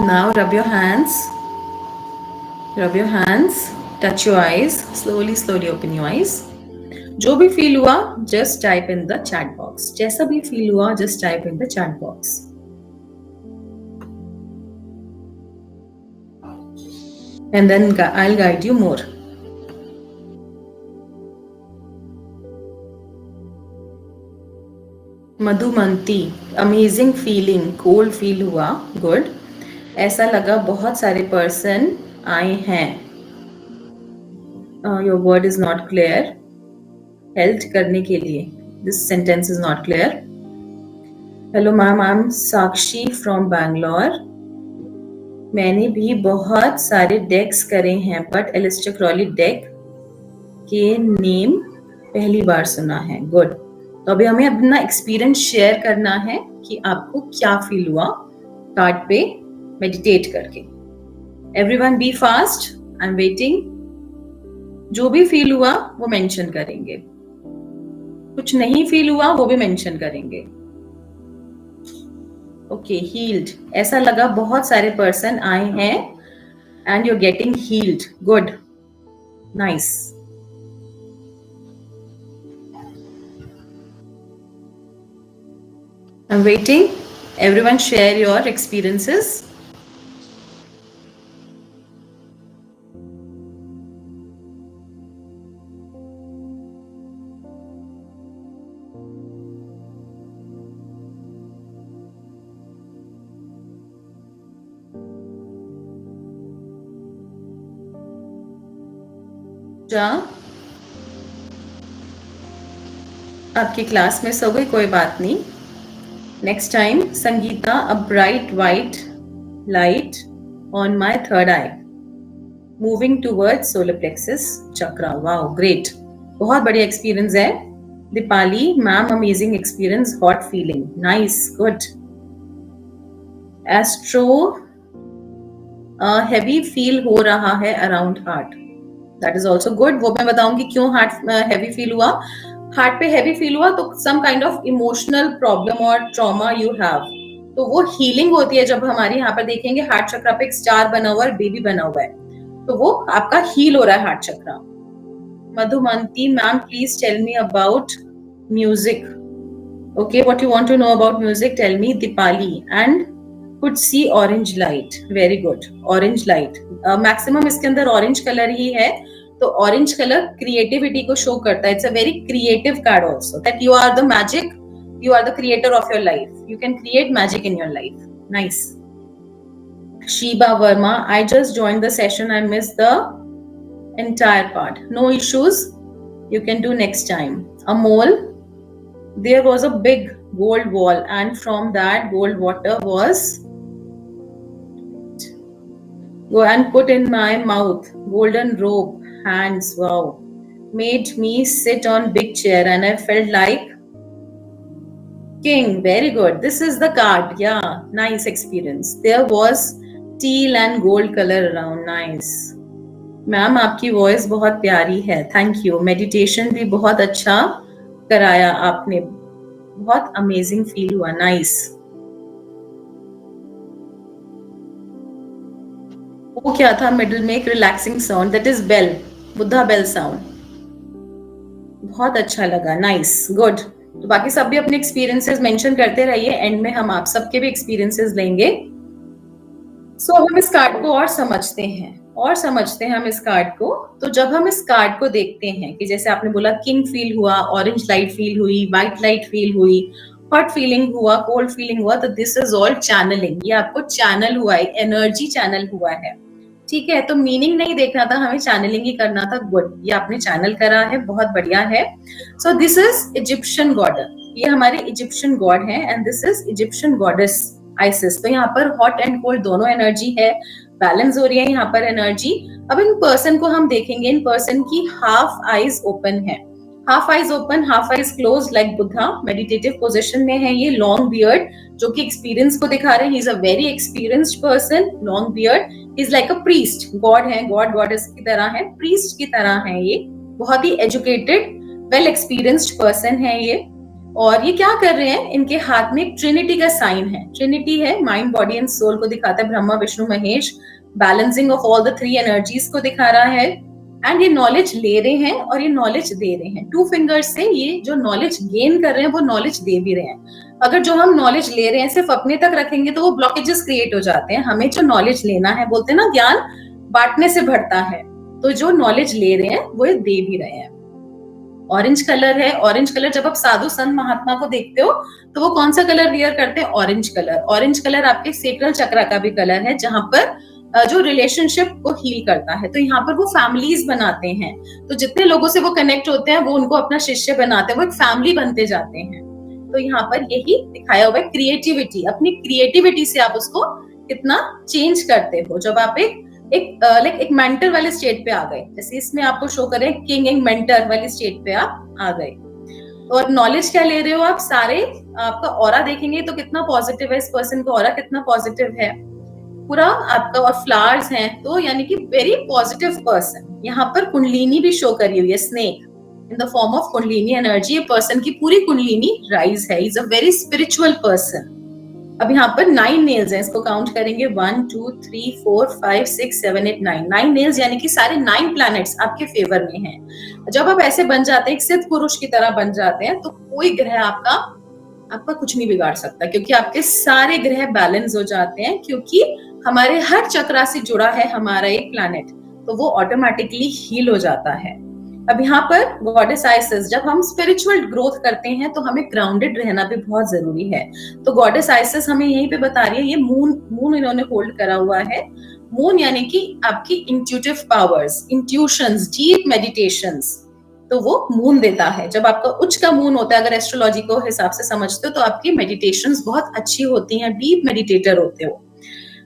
Now rub your hands. Rub your hands. Touch your eyes. Slowly, slowly open your eyes. जो भी फील हुआ just type in the chat box. जैसा भी फील हुआ just type in the chat box. And then I'll guide you more. Madhumanti, amazing feeling, cold feel हुआ, good. ऐसा लगा बहुत सारे पर्सन आए हैं, your word is not clear, help करने के लिए, this sentence is not clear. Hello ma'am, I am Sakshi from Bangalore. मैंने भी बहुत सारे डेक्स करे हैं बट एलिस्टर क्रॉली डेक के नेम पहली बार सुना है, गुड। तो अभी हमें अपना एक्सपीरियंस शेयर करना है कि आपको क्या फील हुआ कार्ड पे मेडिटेट करके। Everyone be fast, I am waiting. जो भी फील हुआ वो मेंशन करेंगे, कुछ नहीं फील हुआ वो भी मेंशन करेंगे। ओके, हील्ड, ऐसा लगा बहुत सारे पर्सन आए हैं and you are getting healed, good, nice. I'm waiting. Everyone share your experiences. आपकी क्लास मिस हो गई, कोई बात नहीं। Next time Sangeeta, a bright white light on my third eye moving towards solar plexus chakra, wow great, बहुत बढ़िया experience है। Deepali ma'am, amazing experience, hot feeling, nice, good. Astro, heavy feel हो रहा है around heart, that is also good. वो मैं बताऊंगी क्यों हार्ट हैवी फील हुआ। हार्ट पे हैवी फील हुआ तो some kind of emotional problem और ट्रॉमा यू हैव, तो वो हीलिंग होती है। जब हमारे यहाँ पर देखेंगे हार्ट चक्रा पे एक स्टार बना हुआ है, बेबी बना हुआ है, तो वो आपका हील हो रहा है heart chakra. Madhumanti ma'am, please tell me about music. Okay, what you want to know about music, tell me. Deepali, and could see orange light, very good, orange light, maximum इसके अंदर ऑरेंज कलर ही है, तो ऑरेंज कलर क्रिएटिविटी को show करता है। It's a very creative card also, that you are the magic, you are the creator of your life, you can create magic in your life, nice. Shiba Verma, I just joined the session, I missed the entire part, no issues, you can do next time. Amol, there was a big gold wall and from that gold water was go and put in my mouth, golden robe, hands, wow, made me sit on big chair and I felt like king, very good, this is the card, yeah, nice experience. There was teal and gold color around, nice. Ma'am आपकी voice बहुत प्यारी है, thank you. Meditation भी बहुत अच्छा कराया आपने, बहुत अमेजिंग फील हुआ, नाइस। वो क्या था मिडिल में एक relaxing sound, that is bell, Buddha bell sound, बहुत अच्छा लगा, नाइस, गुड। तो बाकी सब भी अपने एक्सपीरियंसेस मेंशन करते रहिए, एंड में हम आप सबके भी एक्सपीरियंसेस लेंगे। सो हम इस कार्ड को और समझते हैं हम इस कार्ड को। तो जब हम इस कार्ड को देखते हैं कि जैसे आपने बोला किंग फील हुआ, ऑरेंज लाइट फील हुई, व्हाइट लाइट फील हुई, हॉट फीलिंग हुआ, कोल्ड फीलिंग हुआ, तो दिस इज ऑल चैनलिंग, ये आपको चैनल हुआ है, एनर्जी चैनल हुआ है, ठीक है। तो मीनिंग नहीं देखना था, हमें चैनलिंग ही करना था, गुड, ये आपने चैनल करा है, बहुत बढ़िया है। सो दिस इज इजिप्शियन गॉड, ये हमारे इजिप्शियन गॉड है, and this is Egyptian goddess ISIS. तो यहाँ पर हॉट एंड कोल्ड दोनों एनर्जी है, बैलेंस हो रही है यहाँ पर एनर्जी। अब इन पर्सन को हम देखेंगे, इन पर्सन की हाफ आईज ओपन है, half eyes open, half eyes close, like Buddha, meditative position में है ये, लॉन्ग बियर्ड जो कि एक्सपीरियंस को दिखा रहे हैं, he is a very experienced person, long beard, is like a priest, God है, गॉड गॉडेस की तरह है, प्रीस्ट की तरह है ये, बहुत ही एजुकेटेड वेल एक्सपीरियंस्ड पर्सन है ये। और ये क्या कर रहे हैं, इनके हाथ में एक ट्रिनिटी का साइन है, ट्रिनिटी है, माइंड बॉडी एंड सोल को दिखाता है, Brahma Vishnu Mahesh, balancing of all the three energies को दिखा रहा है, एंड ये नॉलेज ले रहे हैं और ये नॉलेज दे रहे हैं, टू फिंगर्स से ये जो नॉलेज गेन कर रहे हैं वो नॉलेज दे भी रहे हैं। अगर जो हम नॉलेज ले रहे हैं सिर्फ अपने तक रखेंगे तो वो ब्लॉकेजेस क्रिएट हो जाते हैं, हमें जो नॉलेज लेना है, बोलते हैं ना ज्ञान बांटने से बढ़ता है, तो जो नॉलेज ले रहे हैं वो दे भी रहे हैं। ऑरेंज कलर है। ऑरेंज कलर जब आप साधु संत महात्मा को देखते हो तो वो कौन सा कलर वियर करते हैं? Orange colour. ऑरेंज कलर आपके सेक्रल चक्र का भी कलर है, जहां पर जो रिलेशनशिप को हील करता है। तो यहाँ पर वो फैमिलीज बनाते हैं, तो जितने लोगों से वो कनेक्ट होते हैं वो उनको अपना शिष्य बनाते हैं, वो एक फैमिली बनते जाते हैं। तो यहाँ पर यही दिखाया हुआ है क्रिएटिविटी। अपनी क्रिएटिविटी से आप उसको कितना चेंज करते हो जब आप एक मेंटर वाले स्टेट पे आ गए। जैसे इसमें आपको शो करें किंग एक मेंटर वाली स्टेट पे आप आ गए। और नॉलेज क्या ले रहे हो आप? सारे आपका ऑरा देखेंगे तो कितना पॉजिटिव है, इस पर्सन का ऑरा कितना पॉजिटिव है पूरा आपका। और फ्लावर्स हैं तो यानी कि वेरी पॉजिटिव पर्सन। यहाँ पर कुंडलिनी भी शो करी हुई है, snake in the form of kundalini energy. ये पर्सन की पूरी कुंडलिनी राइज है, is a very spiritual person. अब यहाँ पर 9 नेल्स हैं, इसको काउंट करेंगे 1 2 3 4 5 6 7 8 9। 9 नेल्स यानी कि सारे 9 प्लैनेट्स आपके फेवर में हैं। जब आप ऐसे बन जाते हैं, एक सिद्ध पुरुष की तरह बन जाते हैं, तो कोई ग्रह आपका कुछ नहीं बिगाड़ सकता, क्योंकि आपके सारे ग्रह बैलेंस हो जाते हैं। क्योंकि हमारे हर चक्रा से जुड़ा है हमारा एक प्लैनेट, तो वो ऑटोमेटिकली हील हो जाता है। अब यहाँ पर गॉडेस आइसिस, जब हम स्पिरिचुअल ग्रोथ करते हैं तो हमें ग्राउंडेड रहना भी बहुत जरूरी है। तो गॉडेस आइसिस हमें यहीं पे बता रही है, ये मून इन्होंने होल्ड करा हुआ है। मून यानी कि आपकी intuitive powers, intuitions, deep meditations, तो वो मून देता है। जब आपका उच्च का मून होता है, अगर एस्ट्रोलॉजी को हिसाब से समझते हो, तो आपकी मेडिटेशंस बहुत अच्छी होती हैं, डीप मेडिटेटर होते हो,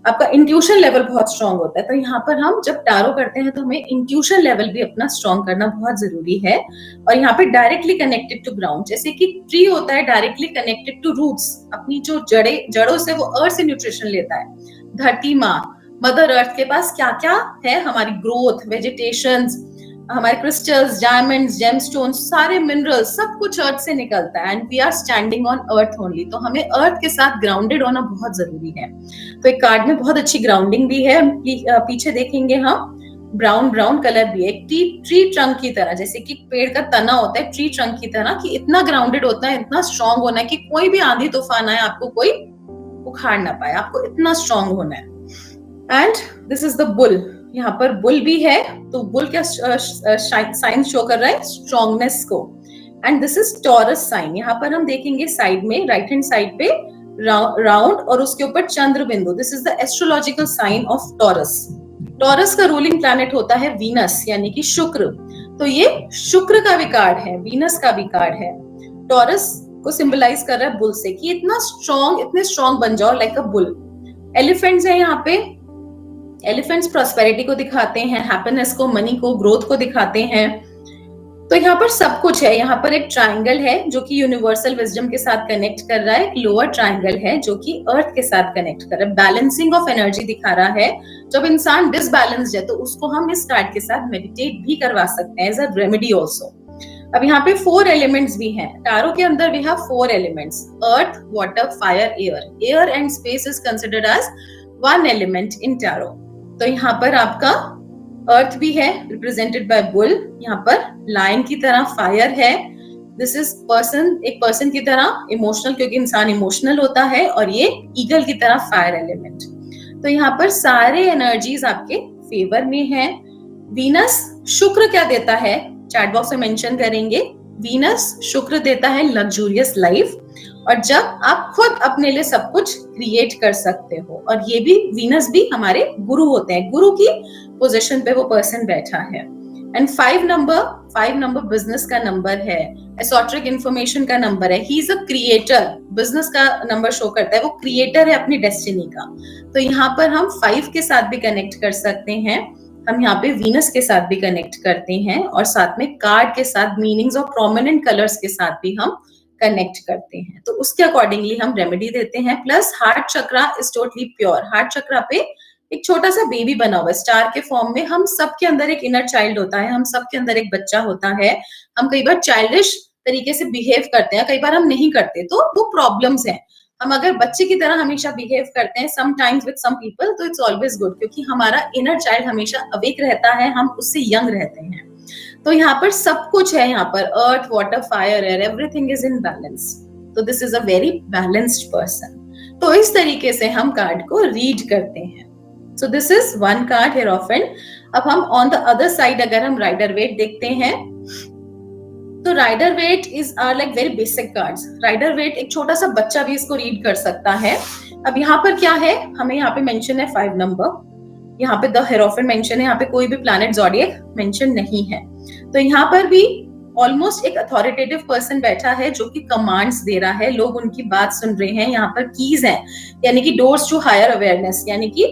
आपका इंट्यूशन लेवल बहुत स्ट्रांग होता है। तो यहाँ पर हम जब टारो करते हैं तो हमें इंट्यूशन लेवल भी अपना स्ट्रांग करना बहुत जरूरी है। और यहाँ पे डायरेक्टली कनेक्टेड टू ग्राउंड, जैसे कि ट्री होता है डायरेक्टली कनेक्टेड टू रूट्स, अपनी जो जड़ों से वो अर्थ से न्यूट्रिशन लेता है। धरती माँ, मदर अर्थ के पास क्या क्या है? हमारी ग्रोथ, वेजिटेशंस, हमारे क्रिस्टल्स, डायमंड्स, जेमस्टोन्स, सारे मिनरल्स, सब कुछ अर्थ से निकलता है। And we are standing on earth only. तो हमें अर्थ के साथ ग्राउंडेड होना बहुत जरूरी है। तो एक कार्ड में बहुत अच्छी ग्राउंडिंग भी है। पीछे देखेंगे हम, ब्राउन कलर भी है, एक ट्री ट्रंक की तरह, जैसे कि पेड़ का तना होता है, ट्री ट्रंक की तरह, कि इतना ग्राउंडेड होता है, इतना स्ट्रांग होना है कि कोई भी आंधी तूफान आए आपको कोई उखाड़ ना पाए, आपको इतना स्ट्रांग होना है। And this is the bull, यहाँ पर बुल भी है। तो बुल क्या साइन शो कर रहा है? स्ट्रांगनेस को। And this is Taurus sign. यहाँ पर हम देखेंगे साइड में, राइट हैंड साइड पे राउंड और उसके ऊपर चंद्र बिंदु। This is the astrological sign of Taurus. Taurus का रूलिंग प्लैनेट होता है वीनस, यानी कि शुक्र। तो ये शुक्र का भी कार्ड है, वीनस का भी कार्ड है। टॉरस को सिंबलाइज कर रहा है बुल से, कि इतना स्ट्रांग, इतने स्ट्रांग बन जाओ लाइक अ बुल। एलिफेंट्स है यहाँ पे। एलिफेंट्स प्रॉस्पेरिटी को दिखाते हैं, हैप्पीनेस को, मनी को, ग्रोथ को दिखाते हैं। तो यहाँ पर सब कुछ है। यहाँ पर एक ट्रायंगल है जो कि यूनिवर्सल विजडम के साथ कनेक्ट कर रहा है। एक लोअर ट्रायंगल है जो कि अर्थ के साथ कनेक्ट कर रहा है। बैलेंसिंग ऑफ एनर्जी दिखा रहा है। जब इंसान डिसबैलेंस्ड है तो उसको हम इस कार्ड के साथ मेडिटेट भी करवा सकते हैं एज अ रेमेडी ऑल्सो। अब यहाँ पे 4 एलिमेंट्स भी हैं। टारो के अंदर we have 4 elements, earth, water, fire, air. Air and space is considered as 1 element in tarot. तो यहाँ पर आपका अर्थ भी है, रिप्रेजेंटेड बाय बुल। यहाँ पर लायन की तरह फायर है। दिस इज पर्सन, एक पर्सन की तरह इमोशनल, क्योंकि इंसान इमोशनल होता है। और ये ईगल की तरह फायर एलिमेंट। तो यहाँ पर सारे एनर्जीज आपके फेवर में है। वीनस, शुक्र क्या देता है? चैट बॉक्स में मेंशन करेंगे। वीनस, शुक्र देता है लग्जूरियस लाइफ। और जब आप खुद अपने लिए सब कुछ क्रिएट कर सकते हो। और ये भी, वीनस भी हमारे गुरु होते हैं, गुरु की पोजीशन पे वो पर्सन बैठा है। एंड 5 नंबर बिजनेस का नंबर है, एसोट्रिक इंफॉर्मेशन का नंबर है। He is a creator, business का नंबर शो करता है, वो क्रिएटर है अपनी डेस्टिनी का। तो यहाँ पर हम 5 के साथ भी कनेक्ट कर सकते हैं, हम यहाँ पे वीनस के साथ भी कनेक्ट करते हैं, और साथ में कार्ड के साथ मीनिंग्स और प्रोमिनेंट कलर्स के साथ भी हम कनेक्ट करते हैं। तो उसके अकॉर्डिंगली हम रेमेडी देते हैं। Plus heart chakra is totally pure. Heart chakra पे एक छोटा सा बेबी बना हुआ है स्टार के फॉर्म में। हम सबके अंदर एक इनर चाइल्ड होता है, हम सबके अंदर एक बच्चा होता है। हम कई बार चाइल्डिश तरीके से बिहेव करते हैं, कई बार हम नहीं करते, तो वो प्रॉब्लम्स हैं। हम अगर बच्चे की तरह हमेशा बिहेव करते हैं समटाइम्स विद सम पीपल, तो इट्स ऑलवेज गुड, क्योंकि हमारा इनर चाइल्ड हमेशा अवेक रहता है, हम उससे यंग रहते हैं। तो यहाँ पर सब कुछ है, यहाँ पर earth, water, fire, air, everything is in balance. तो this is a very balanced person. तो इस तरीके से हम कार्ड को रीड करते हैं। So this is 1 card hierophant. अब हम ऑन द अदर साइड अगर हम राइडर वेट देखते हैं, तो Rider wait is are like very basic cards. Rider Waite एक छोटा सा बच्चा भी इसको रीड कर सकता है. अब यहाँ पर क्या है, हमें यहाँ पे मेंशन है 5 नंबर, यहाँ पे द हेरोफेंट मेंशन है, यहाँ पे कोई भी प्लैनेट ज़ोडिएक मेंशन नहीं है. तो यहाँ पर भी ऑलमोस्ट एक अथॉरिटेटिव पर्सन बैठा है जो कि कमांड्स दे रहा है, लोग उनकी बात सुन रहे हैं. यहाँ पर कीज हैं, यानी कि डोर्स टू हायर अवेयरनेस, यानी कि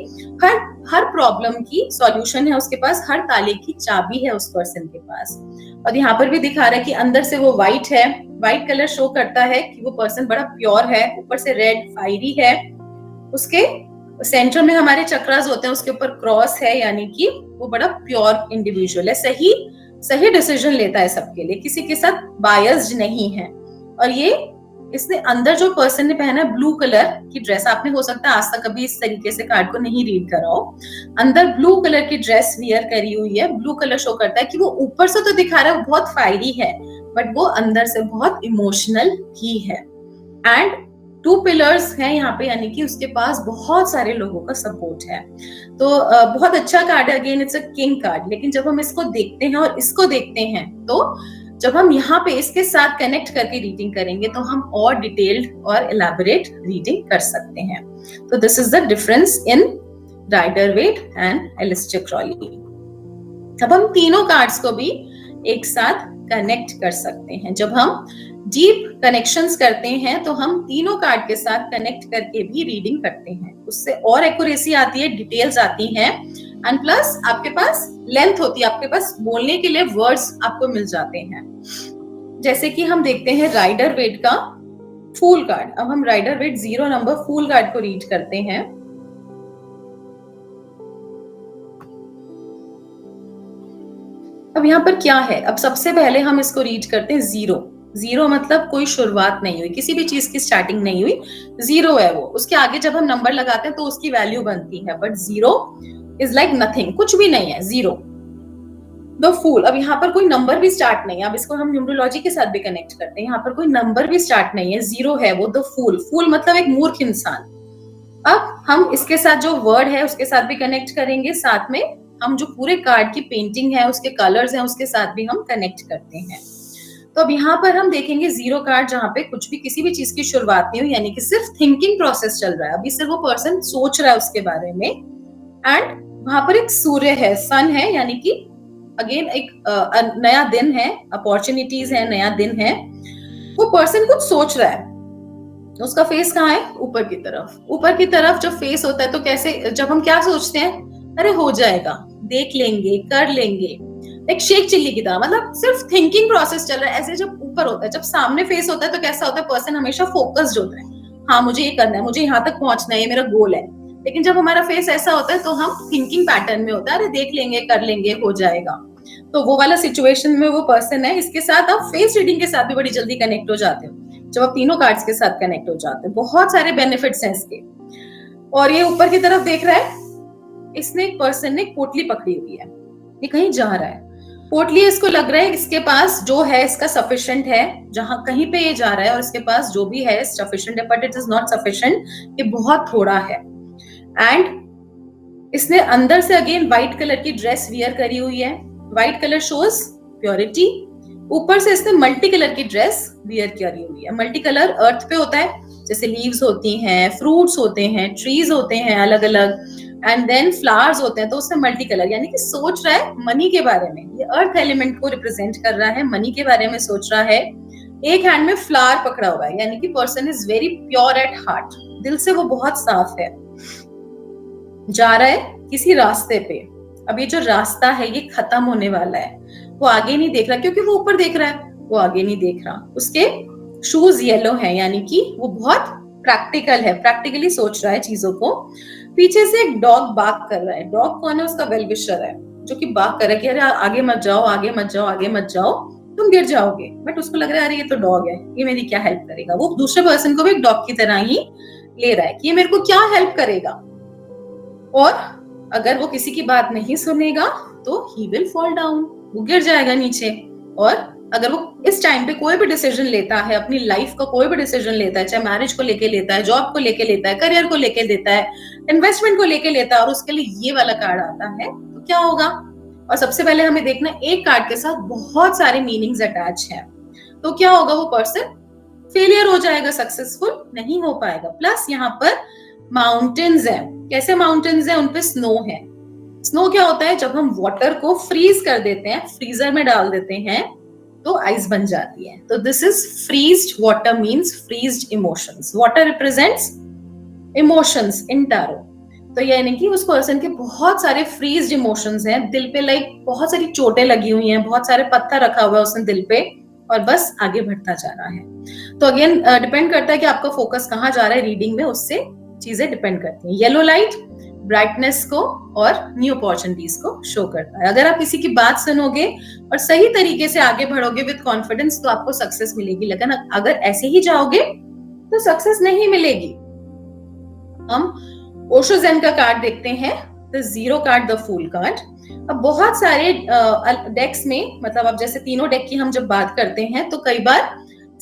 हर प्रॉब्लम की सॉल्यूशन है उसके पास, हर ताले की चाबी है उस पर्सन के पास. और यहाँ पर भी दिखा रहा है कि अंदर से वो व्हाइट है, व्हाइट कलर शो करता है कि वो पर्सन बड़ा प्योर है. ऊपर से रेड फायरी है, उसके सेंटर में हमारे चक्रास होते हैं, उसके ऊपर क्रॉस है, यानी कि वो बड़ा प्योर इंडिविजुअल है, सही डिसीजन लेता है सबके लिए, किसी के साथ बायस्ड नहीं है. और ये इसने अंदर जो पर्सन ने पहना है ब्लू कलर की ड्रेस, आपने हो सकता है आज तक कभी इस तरीके से कार्ड को नहीं रीड करा हो, अंदर ब्लू कलर की ड्रेस वियर करी हुई है. ब्लू कलर शो करता है कि वो ऊपर से तो दिखा रहा है वो बहुत फायरी है, बट वो अंदर से बहुत इमोशनल भी है. एंड 2 पिलर्स हैं यहाँ पे, यानी कि उसके पास बहुत सारे लोगों का सपोर्ट है. तो बहुत अच्छा कार्ड है. Again it's a king card. लेकिन जब हम इसको देखते हैं और इसको देखते हैं, तो जब हम यहाँ पे इसके साथ कनेक्ट करके रीडिंग करेंगे तो हम और डिटेल्ड और एलैबोरेट रीडिंग कर सकते हैं. तो this is the difference in Rider Waite and Aleister Crowley. अब हम तीनों कार्ड्स को भी एक साथ कनेक्ट कर सकते हैं. जब हम डीप कनेक्शंस करते हैं तो हम तीनों कार्ड के साथ कनेक्ट करके भी रीडिंग करते हैं. उससे और एक्यूरेसी आती है, डिटेल्स आती हैं, एंड प्लस आपके पास लेंथ होती है, आपके पास बोलने के लिए वर्ड्स आपको मिल जाते हैं. जैसे कि हम देखते हैं राइडर वेट का फूल कार्ड. अब हम Rider Waite 0 number fool card को रीड करते हैं. अब यहाँ पर क्या है, अब सबसे पहले हम इसको रीड करते हैं 0 मतलब कोई शुरुआत नहीं हुई, किसी भी चीज की स्टार्टिंग नहीं हुई, 0 है वो. उसके आगे जब हम नंबर लगाते हैं तो उसकी वैल्यू बनती है, बट 0 इज लाइक नथिंग, कुछ भी नहीं है 0. द फूल, अब यहाँ पर कोई नंबर भी स्टार्ट नहीं है. अब इसको हम न्यूमरोलॉजी के साथ भी कनेक्ट करते हैं. यहाँ पर कोई नंबर भी स्टार्ट नहीं है, 0 है वो. द फूल मतलब एक मूर्ख इंसान. अब हम इसके साथ जो वर्ड है उसके साथ भी कनेक्ट करेंगे, साथ में हम जो पूरे कार्ड की पेंटिंग है, उसके कलर्स हैं, उसके साथ भी हम कनेक्ट करते हैं. तो अब यहाँ पर हम देखेंगे 0 कार्ड, जहाँ पे कुछ भी किसी भी चीज की शुरुआत नहीं हुई, यानी कि सिर्फ थिंकिंग प्रोसेस चल रहा है. अभी सिर्फ वो पर्सन सोच रहा है उसके बारे में. एंड वहां पर एक सूर्य है, सन है, यानी कि अगेन एक नया दिन है, अपॉर्चुनिटीज है, नया दिन है. वो पर्सन कुछ सोच रहा है. उसका फेस कहाँ है, ऊपर की तरफ. ऊपर की तरफ जब फेस होता है तो कैसे, जब हम क्या सोचते हैं, अरे हो जाएगा, देख लेंगे, कर लेंगे, एक शेख चिल्ली की तरह, मतलब सिर्फ थिंकिंग प्रोसेस चल रहा है. ऐसे जब ऊपर होता है, जब सामने फेस होता है तो कैसा होता है, पर्सन हमेशा फोकस्ड होता है, हाँ मुझे ये करना है, मुझे यहाँ तक पहुंचना है, ये मेरा गोल है. लेकिन जब हमारा फेस ऐसा होता है तो हम थिंकिंग पैटर्न में होता है, अरे देख लेंगे, कर लेंगे, हो जाएगा. तो वो वाला सिचुएशन में वो पर्सन है. इसके साथ आप फेस रीडिंग के साथ भी बड़ी जल्दी कनेक्ट हो जाते हो जब आप तीनों कार्ड्स के साथ कनेक्ट हो जाते हो. बहुत सारे बेनिफिट्स हैं इसके. और ये ऊपर की तरफ देख रहा है, इसने एक पर्सन ने पोटली पकड़ी हुई है, ये कहीं जा रहा है. पोटली इसको लग रहा है इसके पास जो है इसका सफिशिएंट है, जहां कहीं पे ये जा रहा है और इसके पास जो भी है सफिशिएंट है, but it is not sufficient, ये बहुत थोड़ा है. एंड इसने अंदर से अगेन व्हाइट कलर की ड्रेस वियर करी हुई है. White colour shows purity. ऊपर से इसने मल्टी कलर की ड्रेस वियर करी हुई है. मल्टी कलर अर्थ पे होता है, जैसे लीव्स होती हैं, फ्रूट्स होते हैं, ट्रीज होते हैं अलग अलग, एंड देन फ्लावर्स होते हैं. तो उसने मल्टी कलर, यानी कि सोच रहा है मनी के बारे में. ये अर्थ एलिमेंट को रिप्रेजेंट कर रहा है, मनी के बारे में सोच रहा है. एक हैंड में फ्लावर पकड़ा हुआ है, यानी कि person is very pure at heart. दिल से वो बहुत साफ है. जा रहा है किसी रास्ते पे. अब ये जो रास्ता है ये खत्म होने वाला है. वो आगे नहीं देख रहा क्योंकि वो ऊपर देख रहा है, वो आगे नहीं देख रहा. उसके शूज येलो है, यानी कि वो बहुत प्रैक्टिकल है, प्रैक्टिकली सोच रहा है चीजों को. पीछे से एक डॉग बार्क कर रहा है. डॉग कौन है, उसका वेलविशर है, जो कि बार्क कर रहा है कि अरे आगे मत जाओ, आगे मत जाओ, आगे मत जाओ, तुम गिर जाओगे. बट उसको लग रहा है अरे ये तो डॉग है, ये मेरी क्या हेल्प करेगा. वो दूसरे पर्सन को भी एक डॉग की तरह ही ले रहा है कि ये मेरे को क्या हेल्प करेगा. और अगर वो किसी की बात नहीं सुनेगा तो ही विल फॉल डाउन, वो गिर जाएगा नीचे. और अगर वो इस टाइम पे कोई भी डिसीजन लेता है, अपनी लाइफ का कोई भी डिसीजन लेता है, चाहे मैरिज को लेके लेता है, जॉब को लेके लेता है, करियर को लेके लेता है, इन्वेस्टमेंट को लेके लेता है, और उसके लिए ये वाला कार्ड आता है, तो क्या होगा. और सबसे पहले हमें देखना, एक कार्ड के साथ बहुत सारे मीनिंग्स अटैच हैं. तो क्या होगा, वो पर्सन फेलियर हो जाएगा, सक्सेसफुल नहीं हो पाएगा। प्लस यहाँ पर माउंटेन्स है। कैसे माउंटेन्स है? उनपे स्नो है। स्नो क्या होता है? जब हम वाटर को फ्रीज कर देते हैं, फ्रीजर में डाल देते हैं, तो आइस बन जाती है। तो this is freezed water, means freezed emotions. Water represents emotions in tarot. तो यानी कि उस पर्सन के बहुत सारे फ्रीज्ड इमोशंस हैं, दिल पे लाइक बहुत सारी चोटें लगी हुई हैं, बहुत सारे पत्थर रखा हुआ है उसने दिल पे, और बस आगे बढ़ता जा रहा है। तो अगेन डिपेंड करता है कि आपका फोकस कहाँ जा रहा है रीडिंग में, उससे चीजें डिपेंड करती हैं। येलो लाइट ब्राइटनेस को और न्यू अपॉर्चुनिटीज को शो करता है। अगर आप किसी की बात सुनोगे और सही तरीके से आगे बढ़ोगे विद कॉन्फिडेंस, तो आपको सक्सेस मिलेगी। लेकिन अगर ऐसे ही जाओगे तो सक्सेस नहीं मिलेगी। हम ओशो ज़ेन का कार्ड देखते हैं, the zero card, the fool card. अब बहुत सारे डेक्स में, मतलब अब जैसे तीनों डेक की हम जब बात करते हैं तो कई बार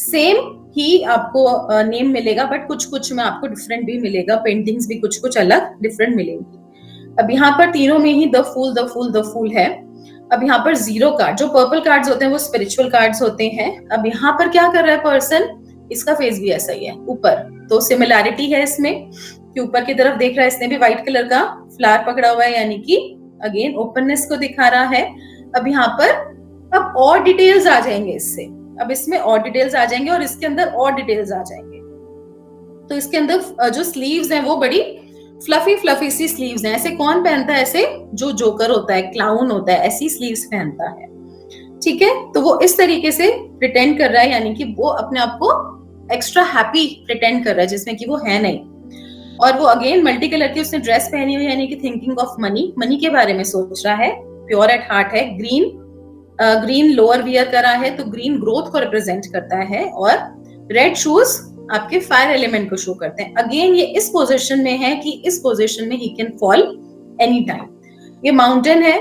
सेम ही आपको नेम मिलेगा, बट कुछ कुछ में आपको डिफरेंट भी मिलेगा, पेंटिंग्स भी कुछ कुछ अलग डिफरेंट मिलेंगी। अब यहाँ पर तीनों में ही the fool the fool the fool है। अब यहाँ पर जीरो कार्ड, जो पर्पल कार्ड्स होते हैं वो स्पिरिचुअल कार्ड्स होते हैं। अब यहाँ पर क्या कर रहा है पर्सन, इसका फेस भी ऐसा ही है ऊपर, तो सिमिलैरिटी है इसमें कि ऊपर की तरफ देख रहा है, इसने भी व्हाइट कलर का फ्लावर पकड़ा हुआ है, यानी कि अगेन ओपननेस को दिखा रहा है। अब यहाँ पर अब और डिटेल्स आ जाएंगे इससे, अब इसमें और डिटेल्स आ जाएंगे और इसके अंदर और डिटेल्स आ जाएंगे। तो इसके अंदर जो स्लीव्स हैं वो बड़ी फ्लफी फ्लफी सी स्लीव्स हैं। ऐसे कौन पहनता है? ऐसे जो जोकर होता है, क्लाउन होता है, ऐसी स्लीव्स पहनता है। ठीक है, तो वो इस तरीके से प्रिटेंड कर रहा है, यानी कि वो अपने आप को एक्स्ट्रा हैप्पी प्रिटेंड कर रहा है जिसमें कि वो है नहीं। और वो अगेन मल्टी कलर की उसने ड्रेस पहनी हुई है, यानी कि थिंकिंग ऑफ मनी, मनी के बारे में सोच रहा है, प्योर एट हार्ट है। ग्रीन लोअर वियर करा है, तो ग्रीन ग्रोथ को रिप्रेजेंट करता है, और रेड शूज आपके फायर एलिमेंट को शो करते हैं। अगेन ये इस पोजीशन में है कि इस पोजीशन में he can fall any time. ये माउंटेन है,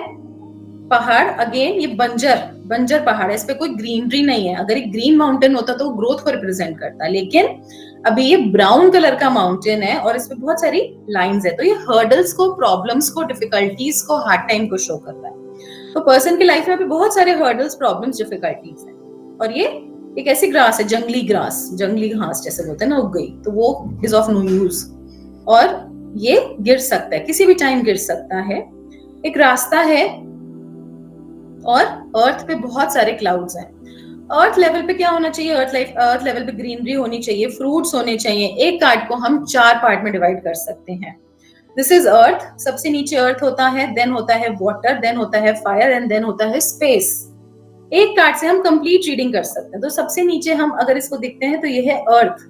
पहाड़, अगेन ये बंजर पहाड़ है, इस पे कोई ग्रीनरी नहीं है। अगर एक ग्रीन माउंटेन होता तो वो ग्रोथ को रिप्रेजेंट करता, लेकिन अभी ये ब्राउन कलर का माउंटेन है और इसमें बहुत सारी लाइंस है, तो ये हर्डल्स को, प्रॉब्लम्स को, डिफिकल्टीज को, हार्ड टाइम को शो करता है। तो पर्सन की लाइफ में अभी बहुत सारे हर्डल्स, प्रॉब्लम्स, डिफिकल्टीज हैं। और ये एक ऐसी ग्रास है, जंगली घास जैसे बोलते हैं ना, उग गई, तो वो इज ऑफ नो यूज, और ये गिर सकता है, किसी भी टाइम गिर सकता है। एक रास्ता है और अर्थ पे बहुत सारे क्लाउड्स हैं। अर्थ लेवल पे क्या होना चाहिए? अर्थ लेवल पे ग्रीनरी होनी चाहिए, फ्रूट्स होने चाहिए। एक कार्ड को हम 4 पार्ट में डिवाइड कर सकते हैं। दिस इज अर्थ, सबसे नीचे अर्थ होता है, देन होता है वाटर, देन होता है फायर, एंड देन होता है स्पेस। एक कार्ड से हम कंप्लीट रीडिंग कर सकते हैं। तो सबसे नीचे हम अगर इसको देखते हैं तो ये है अर्थ।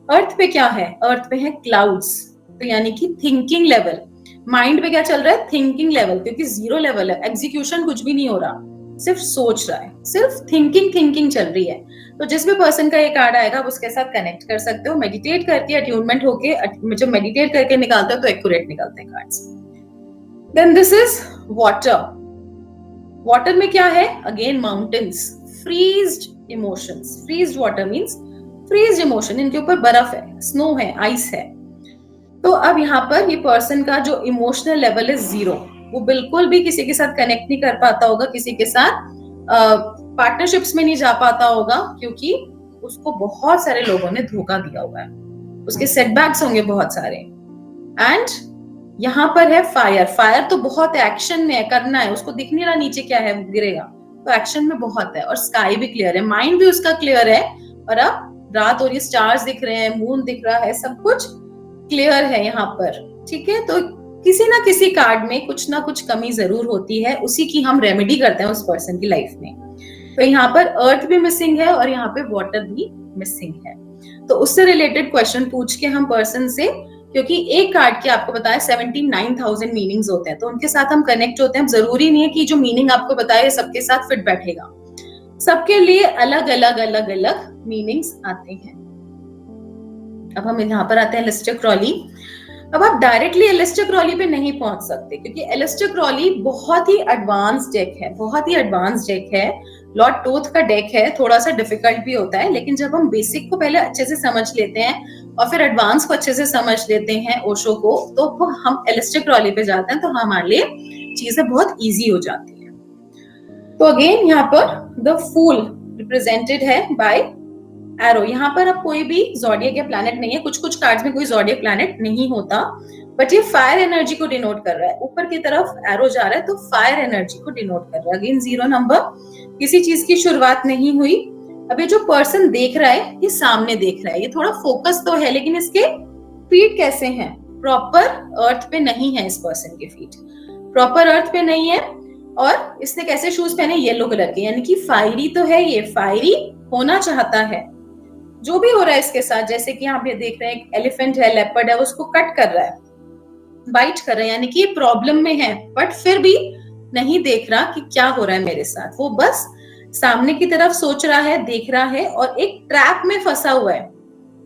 अर्थ पे क्या है? अर्थ पे है क्लाउड्स, तो यानी कि थिंकिंग लेवल। माइंड पे क्या चल रहा है? थिंकिंग लेवल, क्योंकि 0 लेवल है, एग्जीक्यूशन कुछ भी नहीं हो रहा, सिर्फ सोच रहा है, सिर्फ थिंकिंग चल रही है। तो जिस भी पर्सन का ये कार्ड आएगा आप उसके साथ कनेक्ट कर सकते हो। मेडिटेट करके, अट्यूनमेंट होके, जब मेडिटेट करके निकालते हो तो एक्यूरेट निकलते हैं cards. Then this is water. Water में क्या है? Again mountains, freezed emotions. Freezed water means freezed emotion, इनके ऊपर बर्फ है, स्नो है, आइस है। तो अब यहाँ पर ये पर्सन का जो इमोशनल लेवल है 0, वो बिल्कुल भी किसी के साथ कनेक्ट नहीं कर पाता होगा, किसी के साथ पार्टनरशिप्स में नहीं जा पाता होगा, क्योंकि उसको बहुत सारे लोगों ने धोखा दिया हुआ है, उसके सेटबैक्स होंगे बहुत सारे। एंड यहाँ पर है फायर। फायर तो बहुत एक्शन में है, करना है, उसको दिख नहीं रहा नीचे क्या है, वो गिरेगा, तो एक्शन में बहुत है। और स्काई भी क्लियर है, माइंड भी उसका क्लियर है, और अब रात और ये स्टार्स दिख रहे हैं, मून दिख रहा है, सब कुछ क्लियर है यहाँ पर। ठीक है, तो किसी ना किसी कार्ड में कुछ ना कुछ कमी जरूर होती है, उसी की हम रेमेडी करते हैं उस पर्सन की लाइफ में। तो यहाँ पर अर्थ भी मिसिंग है और यहाँ पे वाटर भी मिसिंग है। तो उससे रिलेटेड क्वेश्चन पूछ के हम पर्सन से, क्योंकि एक कार्ड के आपको बताया 79,000 मीनिंग्स होते हैं, तो उनके साथ हम कनेक्ट होते हैं। जरूरी नहीं है कि जो मीनिंग आपको बताए सबके साथ फिट बैठेगा, सबके लिए अलग अलग मीनिंग्स आते हैं। अब हम यहाँ पर आते हैं एलिस्टर क्रॉली। अब आप डायरेक्टली एलिस्टर क्रॉली पे नहीं पहुंच सकते, क्योंकि एलिस्टर क्रॉली बहुत ही एडवांस डेक है, लॉर्ड टोथ का डेक है, थोड़ा सा डिफिकल्ट भी होता है। लेकिन जब हम बेसिक को पहले अच्छे से समझ लेते हैं और फिर एडवांस को अच्छे से समझ लेते हैं ओशो को, तो हम एलिस्टर क्रॉली पे जाते हैं, तो हमारे लिए चीजें बहुत ईजी हो जाती है। तो अगेन यहाँ पर द फूल रिप्रेजेंटेड है बाय एरो। यहाँ पर अब कोई भी ज़ोडिएक या प्लैनेट नहीं है, कुछ कुछ कार्ड्स में कोई ज़ोडिएक प्लैनेट नहीं होता, बट ये फायर एनर्जी को डिनोट कर रहा है। ऊपर की तरफ एरो जा रहा है तो फायर एनर्जी को डिनोट कर रहा है। अगेन 0 नंबर, किसी चीज की शुरुआत नहीं हुई। अब ये जो पर्सन देख रहा है ये सामने देख रहा है, ये थोड़ा फोकस तो है, लेकिन इसके फीट कैसे हैं? प्रॉपर अर्थ पे नहीं है इस पर्सन के फीट, प्रॉपर अर्थ पे नहीं है। और इसने कैसे शूज पहने? येलो कलर के, यानी कि फायरी तो है, ये फायरी होना चाहता है। जो भी हो रहा है इसके साथ, जैसे कि यहाँ पे देख रहे हैं एलिफेंट है, लेपर्ड है, उसको कट कर रहा है, बाइट कर रहा है, यानी कि ये प्रॉब्लम में है, बट फिर भी नहीं देख रहा कि क्या हो रहा है मेरे साथ। वो बस सामने की तरफ सोच रहा है, देख रहा है, और एक ट्रैप में फंसा हुआ है,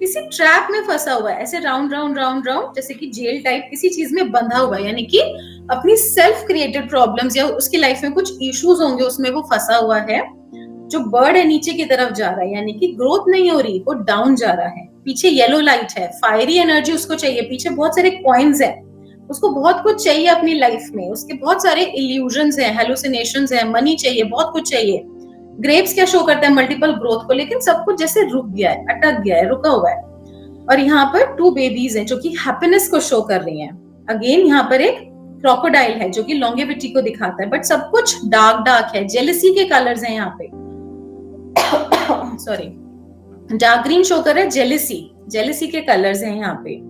किसी ट्रैप में फंसा हुआ है, ऐसे राउंड राउंड राउंड राउंड, जैसे कि जेल टाइप किसी चीज में बंधा हुआ है, यानी कि अपनी सेल्फ क्रिएटेड प्रॉब्लम्स या उसकी लाइफ में कुछ इश्यूज होंगे, उसमें वो फंसा हुआ है। जो बर्ड है नीचे की तरफ जा रहा है, यानी कि ग्रोथ नहीं हो रही, वो डाउन जा रहा है। पीछे येलो लाइट है, फायरी एनर्जी उसको चाहिए, पीछे बहुत सारे कॉइन्स है, उसको बहुत कुछ चाहिए अपनी लाइफ में, उसके बहुत सारे इल्यूजन्स हैं, हेलुसिनेशंस हैं, मनी चाहिए, बहुत कुछ चाहिए। ग्रेप्स क्या शो करता है? मल्टीपल ग्रोथ को, लेकिन सब कुछ जैसे रुक गया है, अटक गया है, रुका हुआ है। और यहाँ पर 2 बेबीज हैं जो कि हैप्पीनेस को शो कर रही हैं। अगेन यहाँ पर एक क्रोकोडाइल है जो कि लॉन्गेविटी को दिखाता है, बट सब कुछ डार्क डार्क है, जेलसी के कलर्स हैं यहाँ पे। सॉरी, डार्क ग्रीन शो कर रहा है, जेलसी के कलर्स हैं यहाँ पे।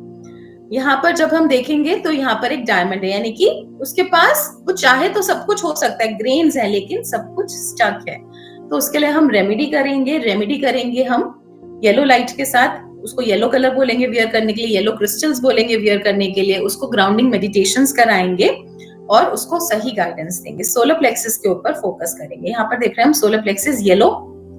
यहाँ पर जब हम देखेंगे तो यहाँ पर एक डायमंड है, यानी कि उसके पास वो चाहे तो सब कुछ हो सकता है, ग्रेन्स है लेकिन सब कुछ स्टक है। तो उसके लिए हम रेमेडी करेंगे हम येलो लाइट के साथ। उसको येलो कलर बोलेंगे वियर करने के लिए, येलो क्रिस्टल्स बोलेंगे वियर करने के लिए, उसको ग्राउंडिंग मेडिटेशंस कराएंगे और उसको सही गाइडेंस देंगे। सोलर प्लेक्सिस के ऊपर फोकस करेंगे। यहाँ पर देख रहे हैं हम सोलर प्लेक्सिस येलो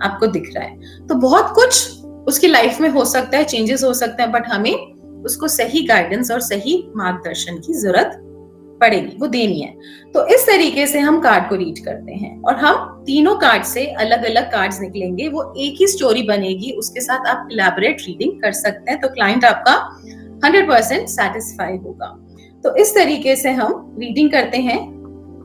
आपको दिख रहा है। तो बहुत कुछ उसकी लाइफ में हो सकता है, चेंजेस हो सकते हैं, बट हमें उसको सही गाइडेंस और सही मार्गदर्शन की जरूरत पड़ेगी, वो देनी है। तो इस तरीके से हम कार्ड को रीड करते हैं और हम तीनों कार्ड से अलग अलग कार्ड्स निकलेंगे, वो एक ही स्टोरी बनेगी, उसके साथ आप इलैबोरेट रीडिंग कर सकते हैं, तो क्लाइंट आपका 100% सेटिस्फाई होगा। तो इस तरीके से हम रीडिंग करते हैं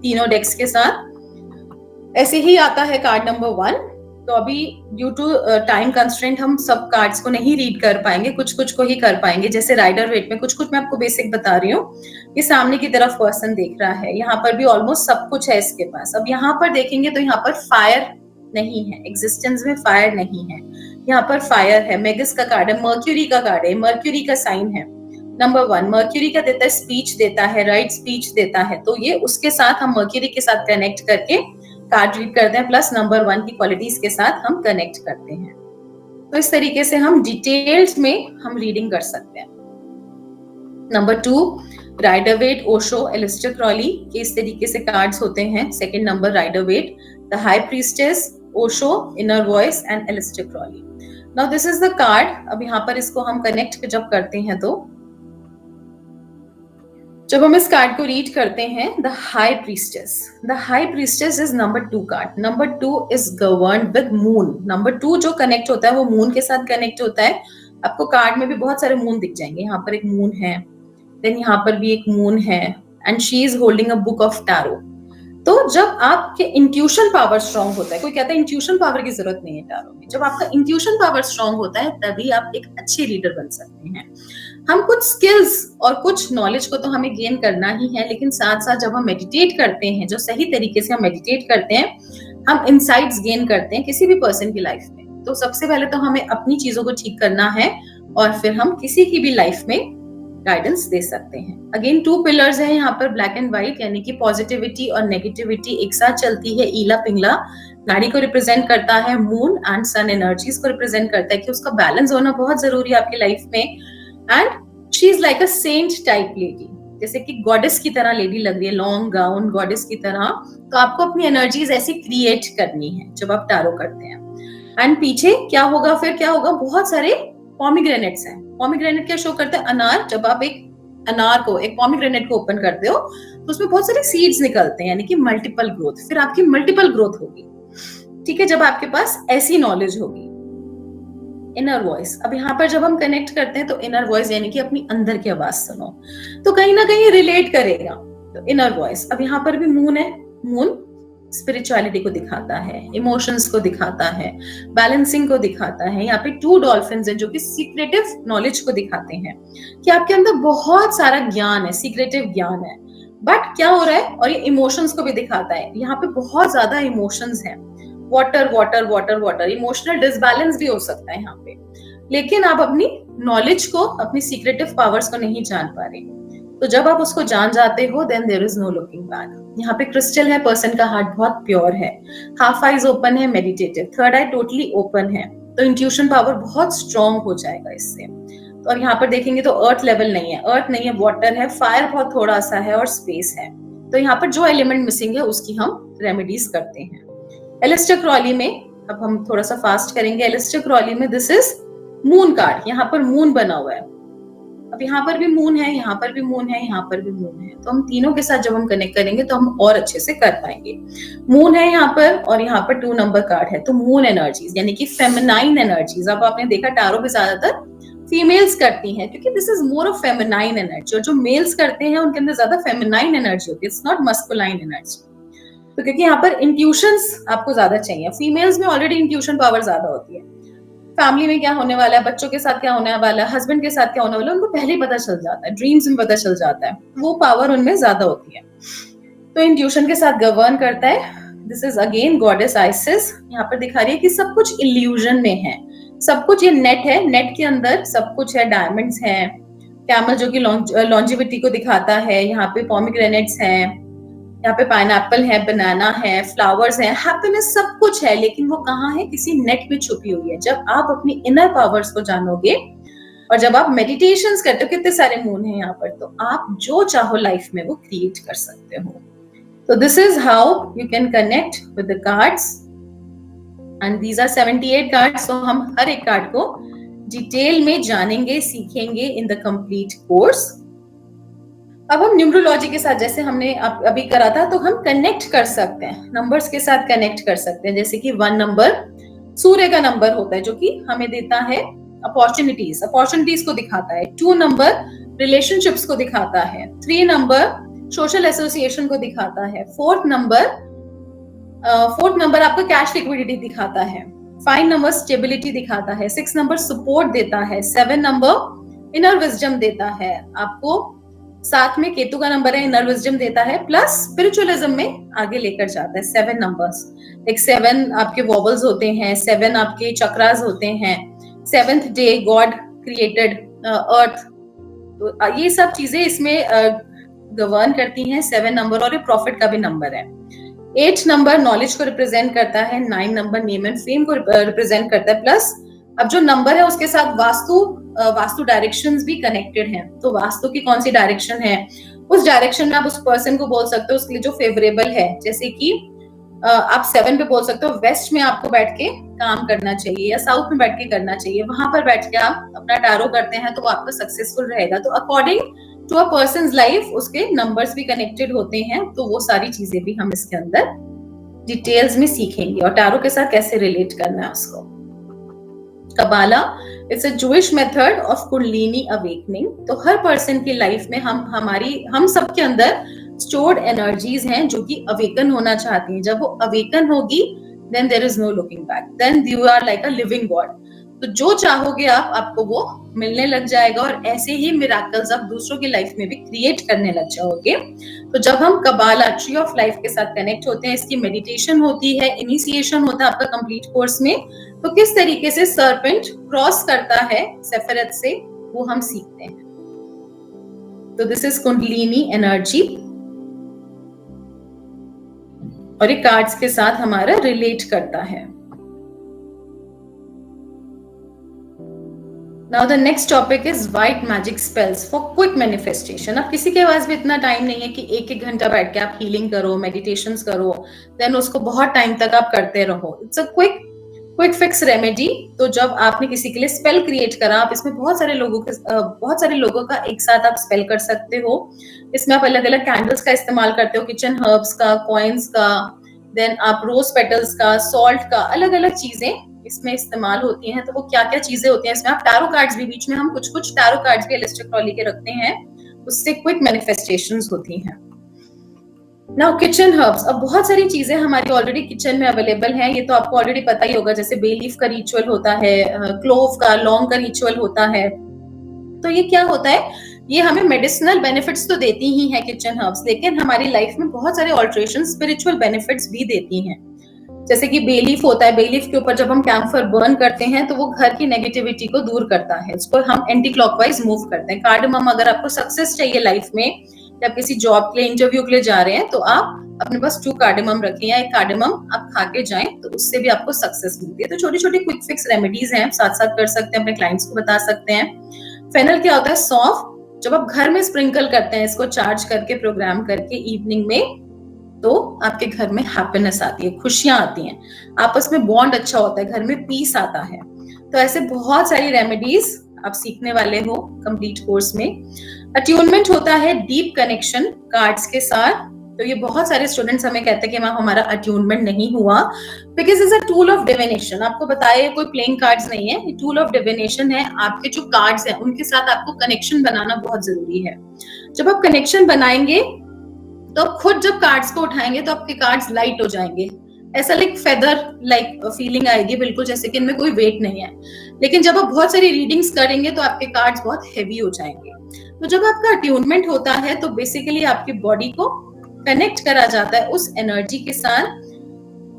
तीनों डेक्स के साथ। ऐसे ही आता है कार्ड नंबर 1। तो अभी ड्यू टू टाइम कंस्ट्रेंट हम सब कार्ड्स को नहीं रीड कर पाएंगे, कुछ कुछ को ही कर पाएंगे। जैसे राइडर वेट में कुछ कुछ मैं आपको बेसिक बता रही हूँ। ये सामने की तरफ पर्सन देख रहा है, यहाँ पर भी ऑलमोस्ट सब कुछ है इसके पास। अब यहाँ पर देखेंगे तो यहाँ पर फायर नहीं है, एग्जिस्टेंस में फायर नहीं है। यहाँ पर फायर है, मेगस का कार्ड है, मर्क्यूरी का कार्ड है, मर्क्यूरी का साइन है। नंबर 1 मर्क्यूरी का देता है, स्पीच देता है, राइट स्पीच देता है। तो ये उसके साथ हम मर्क्यूरी के साथ कनेक्ट करके कार्ड रीड करते हैं, प्लस नंबर 1 की क्वालिटीज के साथ हम कनेक्ट करते हैं। तो इस तरीके से हम डिटेल्स में हम रीडिंग कर सकते हैं। Number 2 Rider Waite, Osho, Aleister Crowley के इस तरीके से कार्ड्स होते हैं। Second number Rider Waite, the high priestess, Osho, inner voice and Aleister Crowley. Now this is the card. अब यहाँ पर इसको हम कनेक्ट जब करते हैं तो जब हम इस कार्ड को रीड करते हैं, the high priestess is number 2 card. Number 2 is governed with moon. Number 2 जो कनेक्ट होता है वो मून के साथ कनेक्ट होता है। आपको कार्ड में भी बहुत सारे मून दिख जाएंगे। यहाँ पर एक मून है, देन यहाँ पर भी एक मून है, and she is holding a book of tarot. तो जब आपके इंट्यूशन पावर स्ट्रांग होता है, कोई कहता है इंट्यूशन पावर की जरूरत नहीं है टैरो में, जब आपका इंट्यूशन पावर स्ट्रांग होता है तभी आप एक अच्छे रीडर बन सकते हैं। हम कुछ स्किल्स और कुछ नॉलेज को तो हमें गेन करना ही है, लेकिन साथ साथ जब हम मेडिटेट करते हैं, जो सही तरीके से हम मेडिटेट करते हैं, हम इनसाइट्स गेन करते हैं किसी भी पर्सन की लाइफ में। तो सबसे पहले तो हमें अपनी चीजों को ठीक करना है और फिर हम किसी की भी लाइफ में गाइडेंस दे सकते हैं। अगेन 2 पिलर्स हैं यहाँ पर, ब्लैक एंड व्हाइट, यानी कि पॉजिटिविटी और नेगेटिविटी एक साथ चलती है। ईला पिंगला गाड़ी को रिप्रेजेंट करता है, मून एंड सन एनर्जीज को रिप्रेजेंट करता है कि उसका बैलेंस होना बहुत जरूरी है आपकी लाइफ में। And she is like a saint type lady, जैसे कि गॉडेस की तरह लेडी लग रही है, लॉन्ग गाउन गॉडेस की तरह। तो आपको अपनी एनर्जीज ऐसी क्रिएट करनी है जब आप टैरो करते हैं। एंड पीछे क्या होगा, फिर क्या होगा, बहुत सारे पॉमीग्रेनेट्स हैं। पॉमीग्रेनेट क्या शो करते हैं? अनार। जब आप एक अनार को, एक पॉमीग्रेनेट को ओपन करते हो तो उसमें बहुत सारे सीड्स निकलते हैं, यानी कि मल्टीपल ग्रोथ। फिर आपकी मल्टीपल ग्रोथ होगी, ठीक है, जब आपके पास ऐसी नॉलेज होगी। इनर वॉइस, अब यहाँ पर जब हम कनेक्ट करते हैं तो इनर वॉइस यानी कि अपनी अंदर की आवाज सुनो, तो कहीं ना कहीं रिलेट करेगा। तो इनर वॉइस, अब यहाँ पर भी मून है, मून स्पिरिचुअलिटी को दिखाता है, इमोशंस को दिखाता है, बैलेंसिंग को दिखाता है। यहाँ पे 2 डॉल्फिन्स हैं जो कि सीक्रेटिव नॉलेज को दिखाते हैं कि आपके अंदर बहुत सारा ज्ञान है, सीक्रेटिव ज्ञान है, बट क्या हो रहा है। और ये इमोशंस को भी दिखाता है, यहाँ पे बहुत ज्यादा इमोशंस हैं, water water water water, emotional disbalance भी हो सकता है यहाँ पे, लेकिन आप अपनी नॉलेज को, अपनी सीक्रेटिव पावर्स को नहीं जान पा रहे। तो जब आप उसको जान जाते हो, then there is no looking back. यहाँ पे क्रिस्टल है, पर्सन का हार्ट बहुत प्योर है, हाफ आईज ओपन है, meditative, third I totally open है, तो इंट्यूशन पावर बहुत स्ट्रॉन्ग हो जाएगा इससे। तो और यहाँ पर देखेंगे तो अर्थ लेवल नहीं है, अर्थ नहीं है, वाटर है, फायर बहुत थोड़ा सा है और स्पेस है। तो यहाँ पर जो एलिमेंट मिसिंग है उसकी हम रेमेडीज करते हैं। एलिस्टर क्रॉली में, अब हम थोड़ा सा फास्ट करेंगे, एलिस्टर क्रॉली में दिस इज मून कार्ड, यहाँ पर मून बना हुआ है। अब यहाँ पर भी मून है, यहाँ पर भी मून है, यहाँ पर भी मून है, तो हम तीनों के साथ जब हम कनेक्ट करेंगे तो हम और अच्छे से कर पाएंगे। मून है यहाँ पर और यहाँ पर 2 नंबर कार्ड है, तो मून एनर्जीज यानी कि फेमिनाइन एनर्जीज। अब आपने देखा टैरो पे ज्यादातर फीमेल्स करती हैं क्योंकि this is more of feminine energy, और जो मेल्स करते हैं उनके अंदर ज्यादा फेमिनाइन एनर्जी होती है, इट्स नॉट मस्कुलाइन एनर्जी। तो क्योंकि यहाँ पर इंट्यूशंस आपको ज्यादा चाहिए, फीमेल्स में ऑलरेडी इंट्यूशन पावर ज्यादा होती है, फैमिली में क्या होने वाला है, बच्चों के साथ क्या होने वाला है, हस्बैंड के साथ क्या होने वाला है, उनको पहले ही पता चल जाता है, ड्रीम्स में पता चल जाता है, वो पावर उनमें ज्यादा होती है। तो इंट्यूशन के साथ गवर्न करता है। This is again goddess ISIS, यहाँ पर दिखा रही है कि सब कुछ इल्यूजन में है, सब कुछ ये नेट है, नेट के अंदर सब कुछ है, डायमंड्स है, कैमल जो कि लॉन्जिविटी को दिखाता है, यहाँ पे पोमीग्रेनेट्स है, यहाँ पे पाइनएप्पल है, बनाना है, फ्लावर्स है, हैप्पीनेस, सब कुछ है, लेकिन वो कहाँ है, किसी नेट में छुपी हुई है। जब आप अपनी इनर पावर्स को जानोगे और जब आप मेडिटेशंस करते हो, कितने सारे मून है यहाँ पर, तो आप जो चाहो लाइफ में वो क्रिएट कर सकते हो। तो this is how you can connect with the cards and these are 78 cards. तो हम हर एक कार्ड को डिटेल में जानेंगे, सीखेंगे इन द कंप्लीट कोर्स। अब हम न्यूमरोलॉजी के साथ, जैसे हमने अभी करा था, तो हम कनेक्ट कर सकते हैं, नंबर्स के साथ कनेक्ट कर सकते हैं। जैसे कि 1 नंबर सूर्य का नंबर होता है जो कि हमें देता है अपॉर्चुनिटीज, अपॉर्चुनिटीज को दिखाता है। 2 नंबर रिलेशनशिप्स को दिखाता है। 3 नंबर सोशल एसोसिएशन को दिखाता है। 4th नंबर आपको कैश लिक्विडिटी दिखाता है। 5 नंबर स्टेबिलिटी दिखाता है। 6 नंबर सपोर्ट देता है। 7 नंबर इनर विजडम देता है आपको। 7 में केतु का नंबर है, इनर विजडम देता है, प्लस स्पिरिचुअलिज्म में आगे लेकर जाता है। 7 नंबर्स, एक 7 आपके वॉवल्स होते हैं, 7 आपके चक्रास होते हैं, 7th डे गॉड क्रिएटेड अर्थ, तो ये सब चीजें इसमें गवर्न करती हैं 7 नंबर, और ये प्रॉफिट का भी नंबर है। 8 नंबर नॉलेज को रिप्रेजेंट करता है। 9 नंबर नेम एंड फेम को रिप्रेजेंट करता है। प्लस अब जो नंबर है उसके साथ वास्तु डायरेक्शंस भी कनेक्टेड हैं। तो वास्तु की कौन सी डायरेक्शन है, उस डायरेक्शन में आप उस पर्सन को बोल सकते हो उसके लिए जो फेवरेबल है। जैसे कि आप 7 पे बोल सकते हो वेस्ट में आपको बैठ के काम करना चाहिए या साउथ में बैठ के करना चाहिए, वहां पर बैठ के आप अपना टैरो करते हैं तो वो आपका सक्सेसफुल रहेगा। तो according to a person's life उसके नंबर्स भी कनेक्टेड होते हैं। तो वो सारी चीजें भी हम इसके अंदर डिटेल्स में सीखेंगे, और टैरो के साथ कैसे रिलेट करना है उसको। कबाला it's a Jewish method of kundalini awakening. तो हर पर्सन की लाइफ में हम सबके अंदर स्टोर्ड एनर्जीज हैं जो कि अवेकन होना चाहती हैं। जब वो अवेकन होगी then there is no looking back, then you are like a living god. तो जो चाहोगे आप, आपको वो मिलने लग जाएगा, और ऐसे ही मिराकल्स आप दूसरों की लाइफ में भी क्रिएट करने लग जाओगे। तो जब हम कबाला ट्री ऑफ लाइफ के साथ कनेक्ट होते हैं, इसकी मेडिटेशन होती है, इनिशिएशन होता है आपका कंप्लीट कोर्स में। तो किस तरीके से सर्पेंट क्रॉस करता है सेफरत से, वो हम सीखते हैं। तो दिस इज कुंडलिनी एनर्जी, और ये कार्ड्स के साथ हमारा रिलेट करता है। Now the next topic is white magic spells for quick manifestation. अब किसी के पास भी इतना टाइम नहीं है कि 1-1 घंटा बैठ के आप हीलिंग करो, मेडिटेशंस करो, देन उसको बहुत टाइम तक आप करते रहो। It's a quick fix remedy. तो जब आपने किसी के लिए स्पेल क्रिएट करा, आप इसमें बहुत सारे लोगों का एक साथ आप स्पेल कर सकते हो। इसमें आप अलग अलग कैंडल्स का इस्तेमाल करते हो, किचन हर्ब्स का, कॉइन्स का, देन आप रोज पेटल्स का, सॉल्ट का, अलग अलग चीजें इसमें इस्तेमाल होती हैं। तो वो क्या क्या चीजें होती हैं इसमें, आप टैरो कार्ड्स भी बीच में हम कुछ टैरो कार्ड्स भी एलिस्टर क्रॉली के रखते हैं, उससे क्विक मैनिफेस्टेशंस होती हैं। नाउ किचन हर्ब्स, अब बहुत सारी चीजें हमारी ऑलरेडी किचन में अवेलेबल हैं, ये तो आपको ऑलरेडी पता ही होगा, जैसे बे लीफ का रिचुअल होता है, क्लोव का, लौंग का रिचुअल होता है। तो ये क्या होता है, ये हमें मेडिसिनल बेनिफिट्स तो देती ही है किचन हर्ब्स, लेकिन हमारी लाइफ में बहुत सारे ऑल्टरेशन, स्पिरिचुअल बेनिफिट्स भी देती हैं। जैसे कि बे लीफ होता है, बे लीफ के ऊपर जब हम कैम्फर बर्न करते हैं तो वो घर की नेगेटिविटी को दूर करता है, इसको हम एंटी क्लॉकवाइज मूव करते हैं। कार्डमम, अगर आपको सक्सेस चाहिए लाइफ में, या किसी जॉब के लिए, इंटरव्यू के लिए जा रहे हैं, तो आप अपने पास 2 कार्डमम रखें या 1 कार्डमम आप खा के जाएं, तो उससे भी आपको सक्सेस मिलती है। तो छोटी छोटी क्विक फिक्स रेमेडीज हैं, साथ साथ कर सकते हैं, अपने क्लाइंट्स को बता सकते हैं। फेनल क्या होता है, सौंफ, जब आप घर में स्प्रिंकल करते हैं, इसको चार्ज करके, प्रोग्राम करके इवनिंग में, तो आपके घर में हैप्पीनेस आती है, खुशियां आती हैं, आपस में बॉन्ड अच्छा होता है, घर में पीस आता है। तो ऐसे बहुत सारी रेमेडीज आप सीखने वाले हो कंप्लीट कोर्स में। अट्यूनमेंट होता है डीप कनेक्शन कार्ड्स के साथ। तो ये बहुत सारे स्टूडेंट्स हमें कहते हैं कि मैम हमारा अट्यूनमेंट नहीं हुआ, because is a tool of divination. आपको बताया कोई प्लेइंग कार्ड्स नहीं है, ये टूल ऑफ डिविनेशन है। आपके जो कार्ड्स हैं उनके साथ आपको कनेक्शन बनाना बहुत जरूरी है। जब आप कनेक्शन बनाएंगे तो खुद जब कार्ड्स को उठाएंगे तो आपके कार्ड्स लाइट हो जाएंगे, ऐसा लाइक फेदर लाइक फीलिंग आएगी, बिल्कुल जैसे कि इनमें कोई वेट नहीं है। लेकिन जब आप बहुत सारी रीडिंग्स करेंगे तो आपके कार्ड्स बहुत हेवी हो जाएंगे। तो जब आपका अट्यूनमेंट होता है तो बेसिकली आपकी बॉडी को कनेक्ट करा जाता है उस एनर्जी के साथ,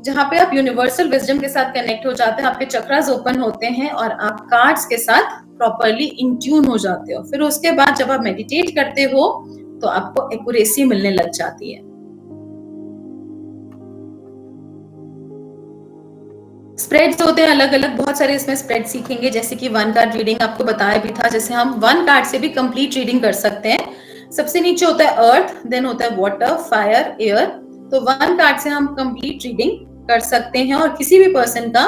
जहां पे आप यूनिवर्सल विजडम के साथ कनेक्ट हो जाते हैं, आपके चक्रास ओपन होते हैं और आप कार्ड्स के साथ प्रॉपरली इन ट्यून हो जाते हो। फिर उसके बाद जब आप मेडिटेट करते हो तो आपको एक्यूरेसी मिलने लग जाती है। स्प्रेड्स होते हैं अलग अलग, बहुत सारे इसमें स्प्रेड सीखेंगे, जैसे कि 1 कार्ड रीडिंग आपको बताया भी था, जैसे हम 1 कार्ड से भी कंप्लीट रीडिंग कर सकते हैं। सबसे नीचे होता है अर्थ, देन होता है वाटर, फायर, एयर। तो 1 कार्ड से हम कंप्लीट रीडिंग कर सकते हैं और किसी भी पर्सन का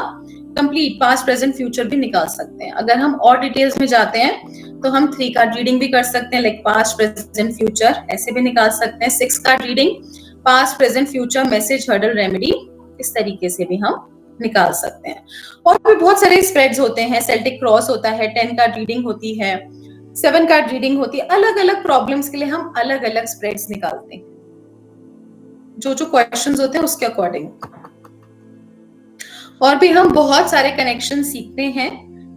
कंप्लीट पास्ट, प्रेजेंट, फ्यूचर भी निकाल सकते हैं। अगर हम और डिटेल्स में जाते हैं तो हम 3 कार्ड रीडिंग भी कर सकते हैं, लाइक पास्ट, प्रेजेंट, फ्यूचर, ऐसे भी निकाल सकते हैं। 6 card reading, past, present, future, message, hurdle, remedy, इस तरीके से भी हम निकाल सकते हैं। और भी बहुत सारे स्प्रेड्स होते हैं, सेल्टिक क्रॉस होता है, 10 कार्ड रीडिंग होती है, 7 कार्ड रीडिंग होती है। अलग अलग प्रॉब्लम्स के लिए हम अलग अलग स्प्रेड्स निकालते हैं, जो जो क्वेश्चंस होते हैं उसके अकॉर्डिंग। और भी हम बहुत सारे कनेक्शन सीखते हैं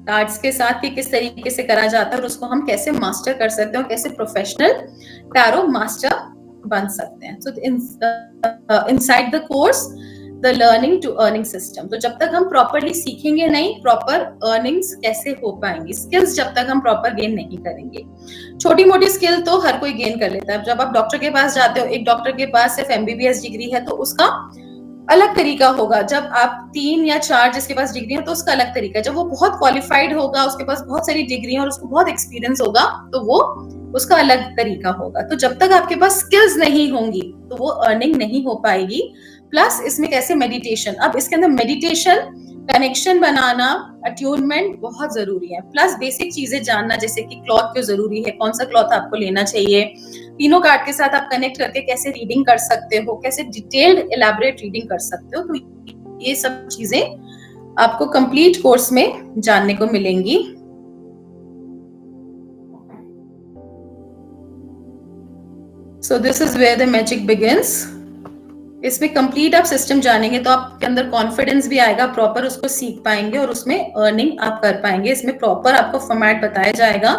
कार्ड्स के साथ कि किस तरीके से करा जाता है और उसको हम कैसे मास्टर कर सकते हैं और कैसे प्रोफेशनल टैरो मास्टर बन सकते हैं। So inside the course the learning to earning system, तो जब तक हम प्रॉपरली सीखेंगे नहीं, प्रॉपर अर्निंग्स कैसे हो पाएंगी, स्किल्स जब तक हम प्रॉपर गेन नहीं करेंगे। छोटी मोटी स्किल तो हर कोई गेन कर लेता है। जब आप डॉक्टर के पास जाते हो, एक डॉक्टर के पास सिर्फ MBBS डिग्री है तो उसका अलग तरीका होगा। जब आप 3 या 4 जिसके पास डिग्री है तो उसका अलग तरीका है। जब वो बहुत क्वालिफाइड होगा, उसके पास बहुत सारी डिग्री है और उसको बहुत एक्सपीरियंस होगा, तो वो उसका अलग तरीका होगा। तो जब तक आपके पास स्किल्स नहीं होंगी तो वो अर्निंग नहीं हो पाएगी। प्लस इसमें कैसे मेडिटेशन, अब इसके अंदर मेडिटेशन, कनेक्शन बनाना, अट्यूनमेंट बहुत जरूरी है। प्लस बेसिक चीजें जानना, जैसे कि क्लॉथ क्यों जरूरी है, कौन सा क्लॉथ आपको लेना चाहिए, तीनों कार्ड के साथ आप कनेक्ट करके कैसे रीडिंग कर सकते हो, कैसे डिटेल्ड एलैबोरेट रीडिंग कर सकते हो। तो ये सब चीजें आपको कंप्लीट कोर्स में जानने को मिलेंगी। So this is where the magic begins. इसमें कंप्लीट आप सिस्टम जानेंगे तो आपके अंदर कॉन्फिडेंस भी आएगा, प्रॉपर उसको सीख पाएंगे और उसमें अर्निंग आप कर पाएंगे। इसमें प्रॉपर आपको फॉर्मेट बताया जाएगा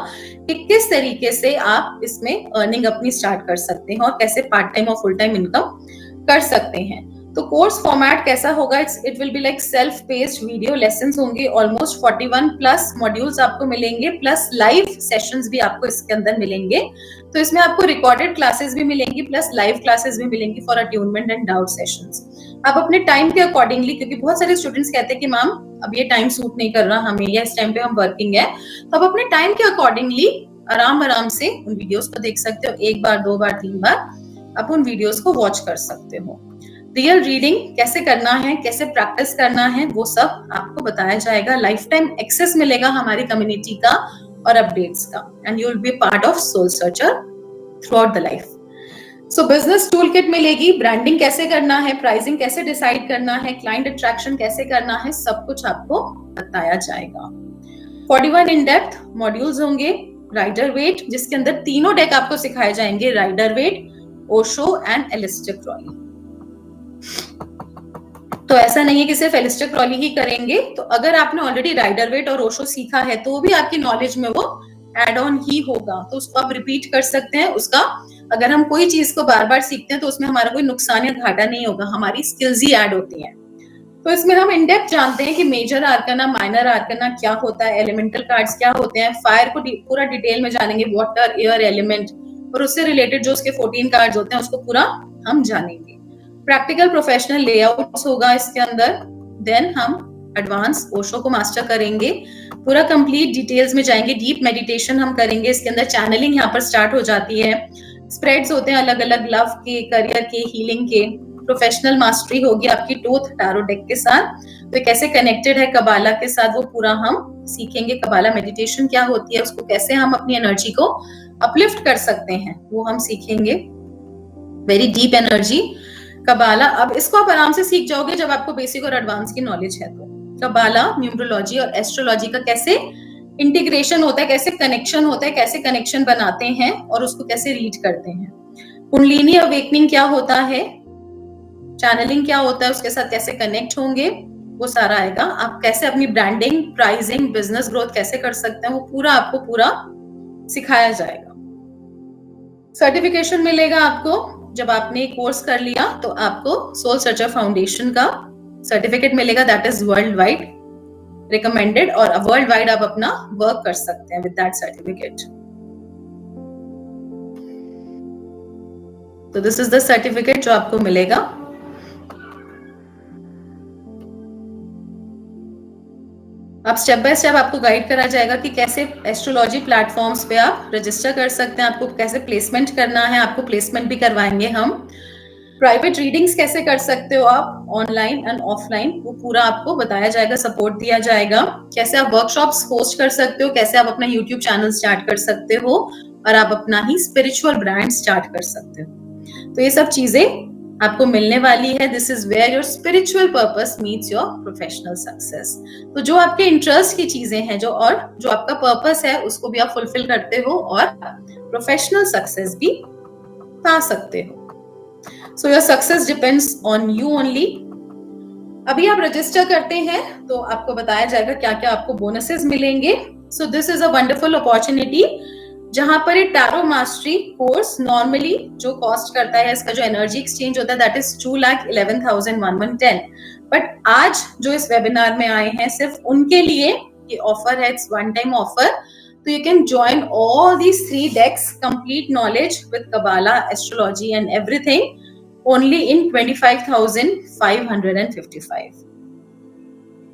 कि किस तरीके से आप इसमें अर्निंग अपनी स्टार्ट कर सकते हैं और कैसे पार्ट टाइम और फुल टाइम इनकम कर सकते हैं। तो कोर्स फॉर्मेट कैसा होगा, it will be like self paced video lessons होंगे, ऑलमोस्ट 41 प्लस मॉड्यूल्स आपको मिलेंगे, प्लस लाइव सेशंस भी आपको इसके अंदर मिलेंगे। तो इसमें आपको रिकॉर्डेड क्लासेस भी मिलेंगी, प्लस लाइव क्लासेस भी मिलेंगी for attunement and doubt sessions. आप अपने टाइम के अकॉर्डिंगली, क्योंकि बहुत सारे स्टूडेंट्स कहते हैं कि मैम अब ये टाइम सूट नहीं कर रहा हमें, या इस टाइम पे हम वर्किंग है, तो आप अपने टाइम के अकॉर्डिंगली आराम से उन वीडियोस को देख सकते हो। 1 बार 2 बार 3 बार आप उन वीडियोस को वॉच कर सकते हो। रियल रीडिंग कैसे करना है, कैसे प्रैक्टिस करना है, वो सब आपको बताया जाएगा। लाइफ टाइम एक्सेस मिलेगा हमारी कम्युनिटी का और अपडेट्स का, and you will be part of soul searcher throughout the life. So business tool kit मिलेगी, ब्रांडिंग कैसे करना है, प्राइसिंग कैसे डिसाइड करना है, क्लाइंट अट्रैक्शन कैसे करना है, सब कुछ आपको बताया जाएगा। 41 इन डेप्थ मॉड्यूल्स होंगे, राइडर वेट, जिसके अंदर तीनों डेक आपको सिखाए जाएंगे, Rider Waite, Osho and Aleister Crowley. तो ऐसा नहीं है कि सिर्फ एलिस्टर क्रॉली ही करेंगे, तो अगर आपने ऑलरेडी राइडर वेट और ओशो सीखा है तो भी आपकी नॉलेज में वो एड ऑन ही होगा, तो उसको आप रिपीट कर सकते हैं। उसका अगर हम कोई चीज को बार बार सीखते हैं तो उसमें हमारा कोई नुकसान या घाटा नहीं होगा, हमारी स्किल्स ही ऐड होती हैं। तो इसमें हम इन डेप्थ जानते हैं कि मेजर आर्कना, माइनर आर्कना क्या होता है, एलिमेंटल कार्ड्स क्या होते हैं, फायर को पूरा डिटेल में जानेंगे, वाटर, एयर, एलिमेंट, और उससे रिलेटेड जो उसके 14 कार्ड्स होते हैं उसको पूरा हम जानेंगे। प्रैक्टिकल प्रोफेशनल लेआउट्स होगा इसके अंदर। देन हम एडवांस ओशो को मास्टर करेंगे, पूरा कंप्लीट डिटेल्स में जाएंगे, डीप मेडिटेशन हम करेंगे, इसके अंदर चैनलिंग यहाँ पर स्टार्ट हो जाती है, स्प्रेड्स होते हैं अलग अलग लव के, करियर के, हीलिंग के, प्रोफेशनल मास्टरी होगी आपकी टोथ टारो डेक के साथ, तो कैसे कनेक्टेड है कबाला के साथ वो पूरा हम सीखेंगे। कबाला मेडिटेशन क्या होती है, उसको कैसे हम अपनी एनर्जी को अपलिफ्ट कर सकते हैं वो हम सीखेंगे। Very deep energy कबाला। अब इसको आप आराम से सीख जाओगे जब आपको बेसिक और एडवांस की नॉलेज है। तो कबाला, न्यूमरोलॉजी और एस्ट्रोलॉजी का कैसे इंटीग्रेशन होता है, कैसे कनेक्शन होता है, कैसे कनेक्शन बनाते हैं और उसको कैसे रीड करते हैं। कुंडलिनी अवेकनिंग क्या होता है, चैनलिंग क्या होता है, उसके साथ कैसे कनेक्ट होंगे, वो सारा आएगा। आप कैसे अपनी ब्रांडिंग, प्राइसिंग, बिजनेस ग्रोथ कैसे कर सकते हैं, वो पूरा आपको पूरा सिखाया जाएगा। सर्टिफिकेशन मिलेगा आपको जब आपने कोर्स कर लिया, तो आपको सोल सर्चर फाउंडेशन का सर्टिफिकेट मिलेगा, that is world wide recommended, और वर्ल्ड वाइड आप अपना वर्क कर सकते हैं विद दैट सर्टिफिकेट। तो दिस इज द सर्टिफिकेट जो आपको मिलेगा। अब स्टेप बाय स्टेप आपको गाइड करा जाएगा कि कैसे एस्ट्रोलॉजी प्लेटफॉर्म्स पे आप रजिस्टर कर सकते हैं, आपको कैसे प्लेसमेंट करना है, आपको प्लेसमेंट भी करवाएंगे हम। प्राइवेट रीडिंग्स कैसे कर सकते हो आप ऑनलाइन एंड ऑफलाइन, वो पूरा आपको बताया जाएगा, सपोर्ट दिया जाएगा। कैसे आप वर्कशॉप्स होस्ट कर सकते हो, कैसे आप अपना यूट्यूब चैनल स्टार्ट कर सकते हो और आप अपना ही स्पिरिचुअल ब्रांड स्टार्ट कर सकते हो। तो ये सब चीजें आपको मिलने वाली है। This is where your spiritual purpose meets your professional success. तो जो आपके इंटरेस्ट की चीजें हैं, जो आपका पर्पस है, उसको भी आप फुलफिल करते हो और प्रोफेशनल सक्सेस भी पा सकते हो। So your success depends on you only. अभी आप रजिस्टर करते हैं तो आपको बताया जाएगा क्या क्या आपको बोनसेस मिलेंगे। सो this is a wonderful opportunity जहां पर ये टैरो मास्टरी कोर्स नॉर्मली जो कॉस्ट करता है, इसका जो एनर्जी एक्सचेंज होता है, दैट इज 2,11,110, बट आज जो इस वेबिनार में आए हैं सिर्फ उनके लिए ये ऑफर है, इट्स वन टाइम ऑफर। तो you can join all these 3 decks, complete knowledge with Kabbalah, astrology and everything only in 25,555।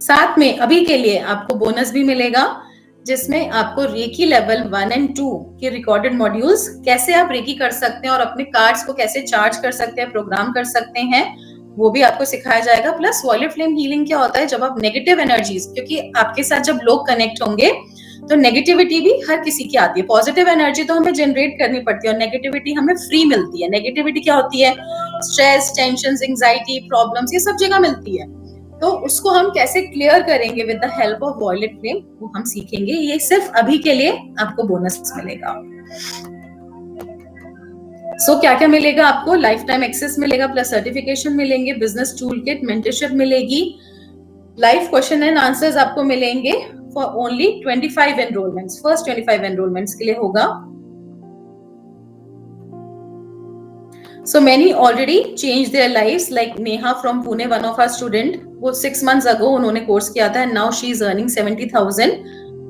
साथ में अभी के लिए आपको बोनस भी मिलेगा जिसमें आपको रेकी लेवल 1 एंड 2 के रिकॉर्डेड मॉड्यूल्स, कैसे आप रेकी कर सकते हैं और अपने कार्ड्स को कैसे चार्ज कर सकते हैं, प्रोग्राम कर सकते हैं, वो भी आपको सिखाया जाएगा। प्लस वॉलेट फ्लेम हीलिंग क्या होता है, जब आप नेगेटिव एनर्जीज, क्योंकि आपके साथ जब लोग कनेक्ट होंगे तो नेगेटिविटी भी हर किसी की आती है। पॉजिटिव एनर्जी तो हमें जनरेट करनी पड़ती है और नेगेटिविटी हमें फ्री मिलती है। नेगेटिविटी क्या होती है, स्ट्रेस, टेंशन, एंजाइटी, प्रॉब्लम्स, ये सब जगह मिलती है। तो उसको हम कैसे क्लियर करेंगे with the help of violet flame, वो हम सीखेंगे। ये सिर्फ अभी के लिए आपको बोनस मिलेगा। सो क्या क्या मिलेगा आपको, लाइफ टाइम एक्सेस मिलेगा, प्लस सर्टिफिकेशन मिलेंगे, बिजनेस टूल किट, मेंटरशिप मिलेगी, लाइव क्वेश्चन एंड आंसर्स आपको मिलेंगे for only 25 enrolments. First 25 enrolments के लिए होगा। So many already changed their lives, like Neha from Pune, one of our student, वो 6 months ago उन्होंने course किया था and now she is earning 70,000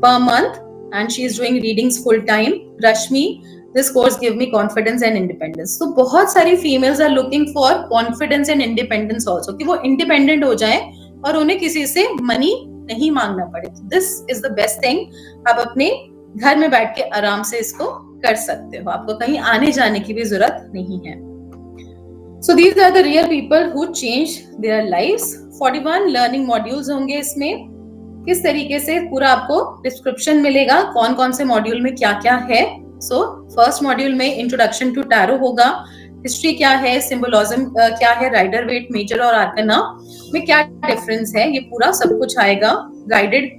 per month and she is doing readings full time. Rashmi, this course give me confidence and independence. तो बहुत सारी females are looking for confidence and independence also, कि वो independent हो जाएं और उन्हें किसी से money नहीं मांगना पड़े। This is the best thing। आप अपने घर में बैठ के आराम से इसको कर सकते हो, आपको कहीं आने जाने की भी जरूरत नहीं है। So these are the real people who changed their lives। 41 learning modules होंगे इसमें। किस तरीके से पूरा आपको डिस्क्रिप्शन मिलेगा, कौन कौन से मॉड्यूल में क्या क्या है। सो फर्स्ट मॉड्यूल में इंट्रोडक्शन टू टैरो होगा, हिस्ट्री क्या है, सिंबोलिज्म क्या है, राइडर वेट, मेजर और आर्कना में क्या डिफरेंस है, ये पूरा सब कुछ आएगा। गाइडेड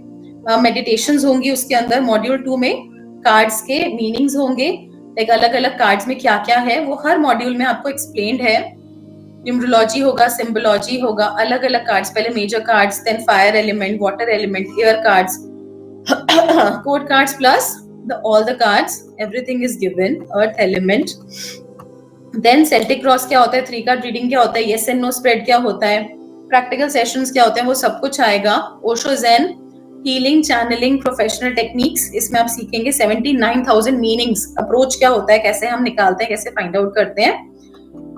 मेडिटेशंस होंगी उसके अंदर। मॉड्यूल 2 में कार्ड्स के मीनिंग्स होंगे, लाइक अलग अलग कार्ड्स में क्या क्या है वो हर मॉड्यूल में आपको एक्सप्लेन्ड है. न्यूमरोलॉजी होगा, सिंबोलॉजी होगा, अलग अलग कार्ड्स, पहले major cards, then fire element, water element, air cards, code cards plus all the cards, everything is given. Earth element, then Celtic cross क्या होता है, 3 कार्ड रीडिंग क्या होता है, yes and no spread क्या होता है, प्रैक्टिकल सेशंस क्या होते हैं, वो सब कुछ आएगा. Osho zen, healing, channelling, professional techniques, इसमें आप सीखेंगे 79,000 मीनिंग्स, अप्रोच क्या होता है, कैसे हम निकालते हैं, कैसे फाइंड आउट करते हैं,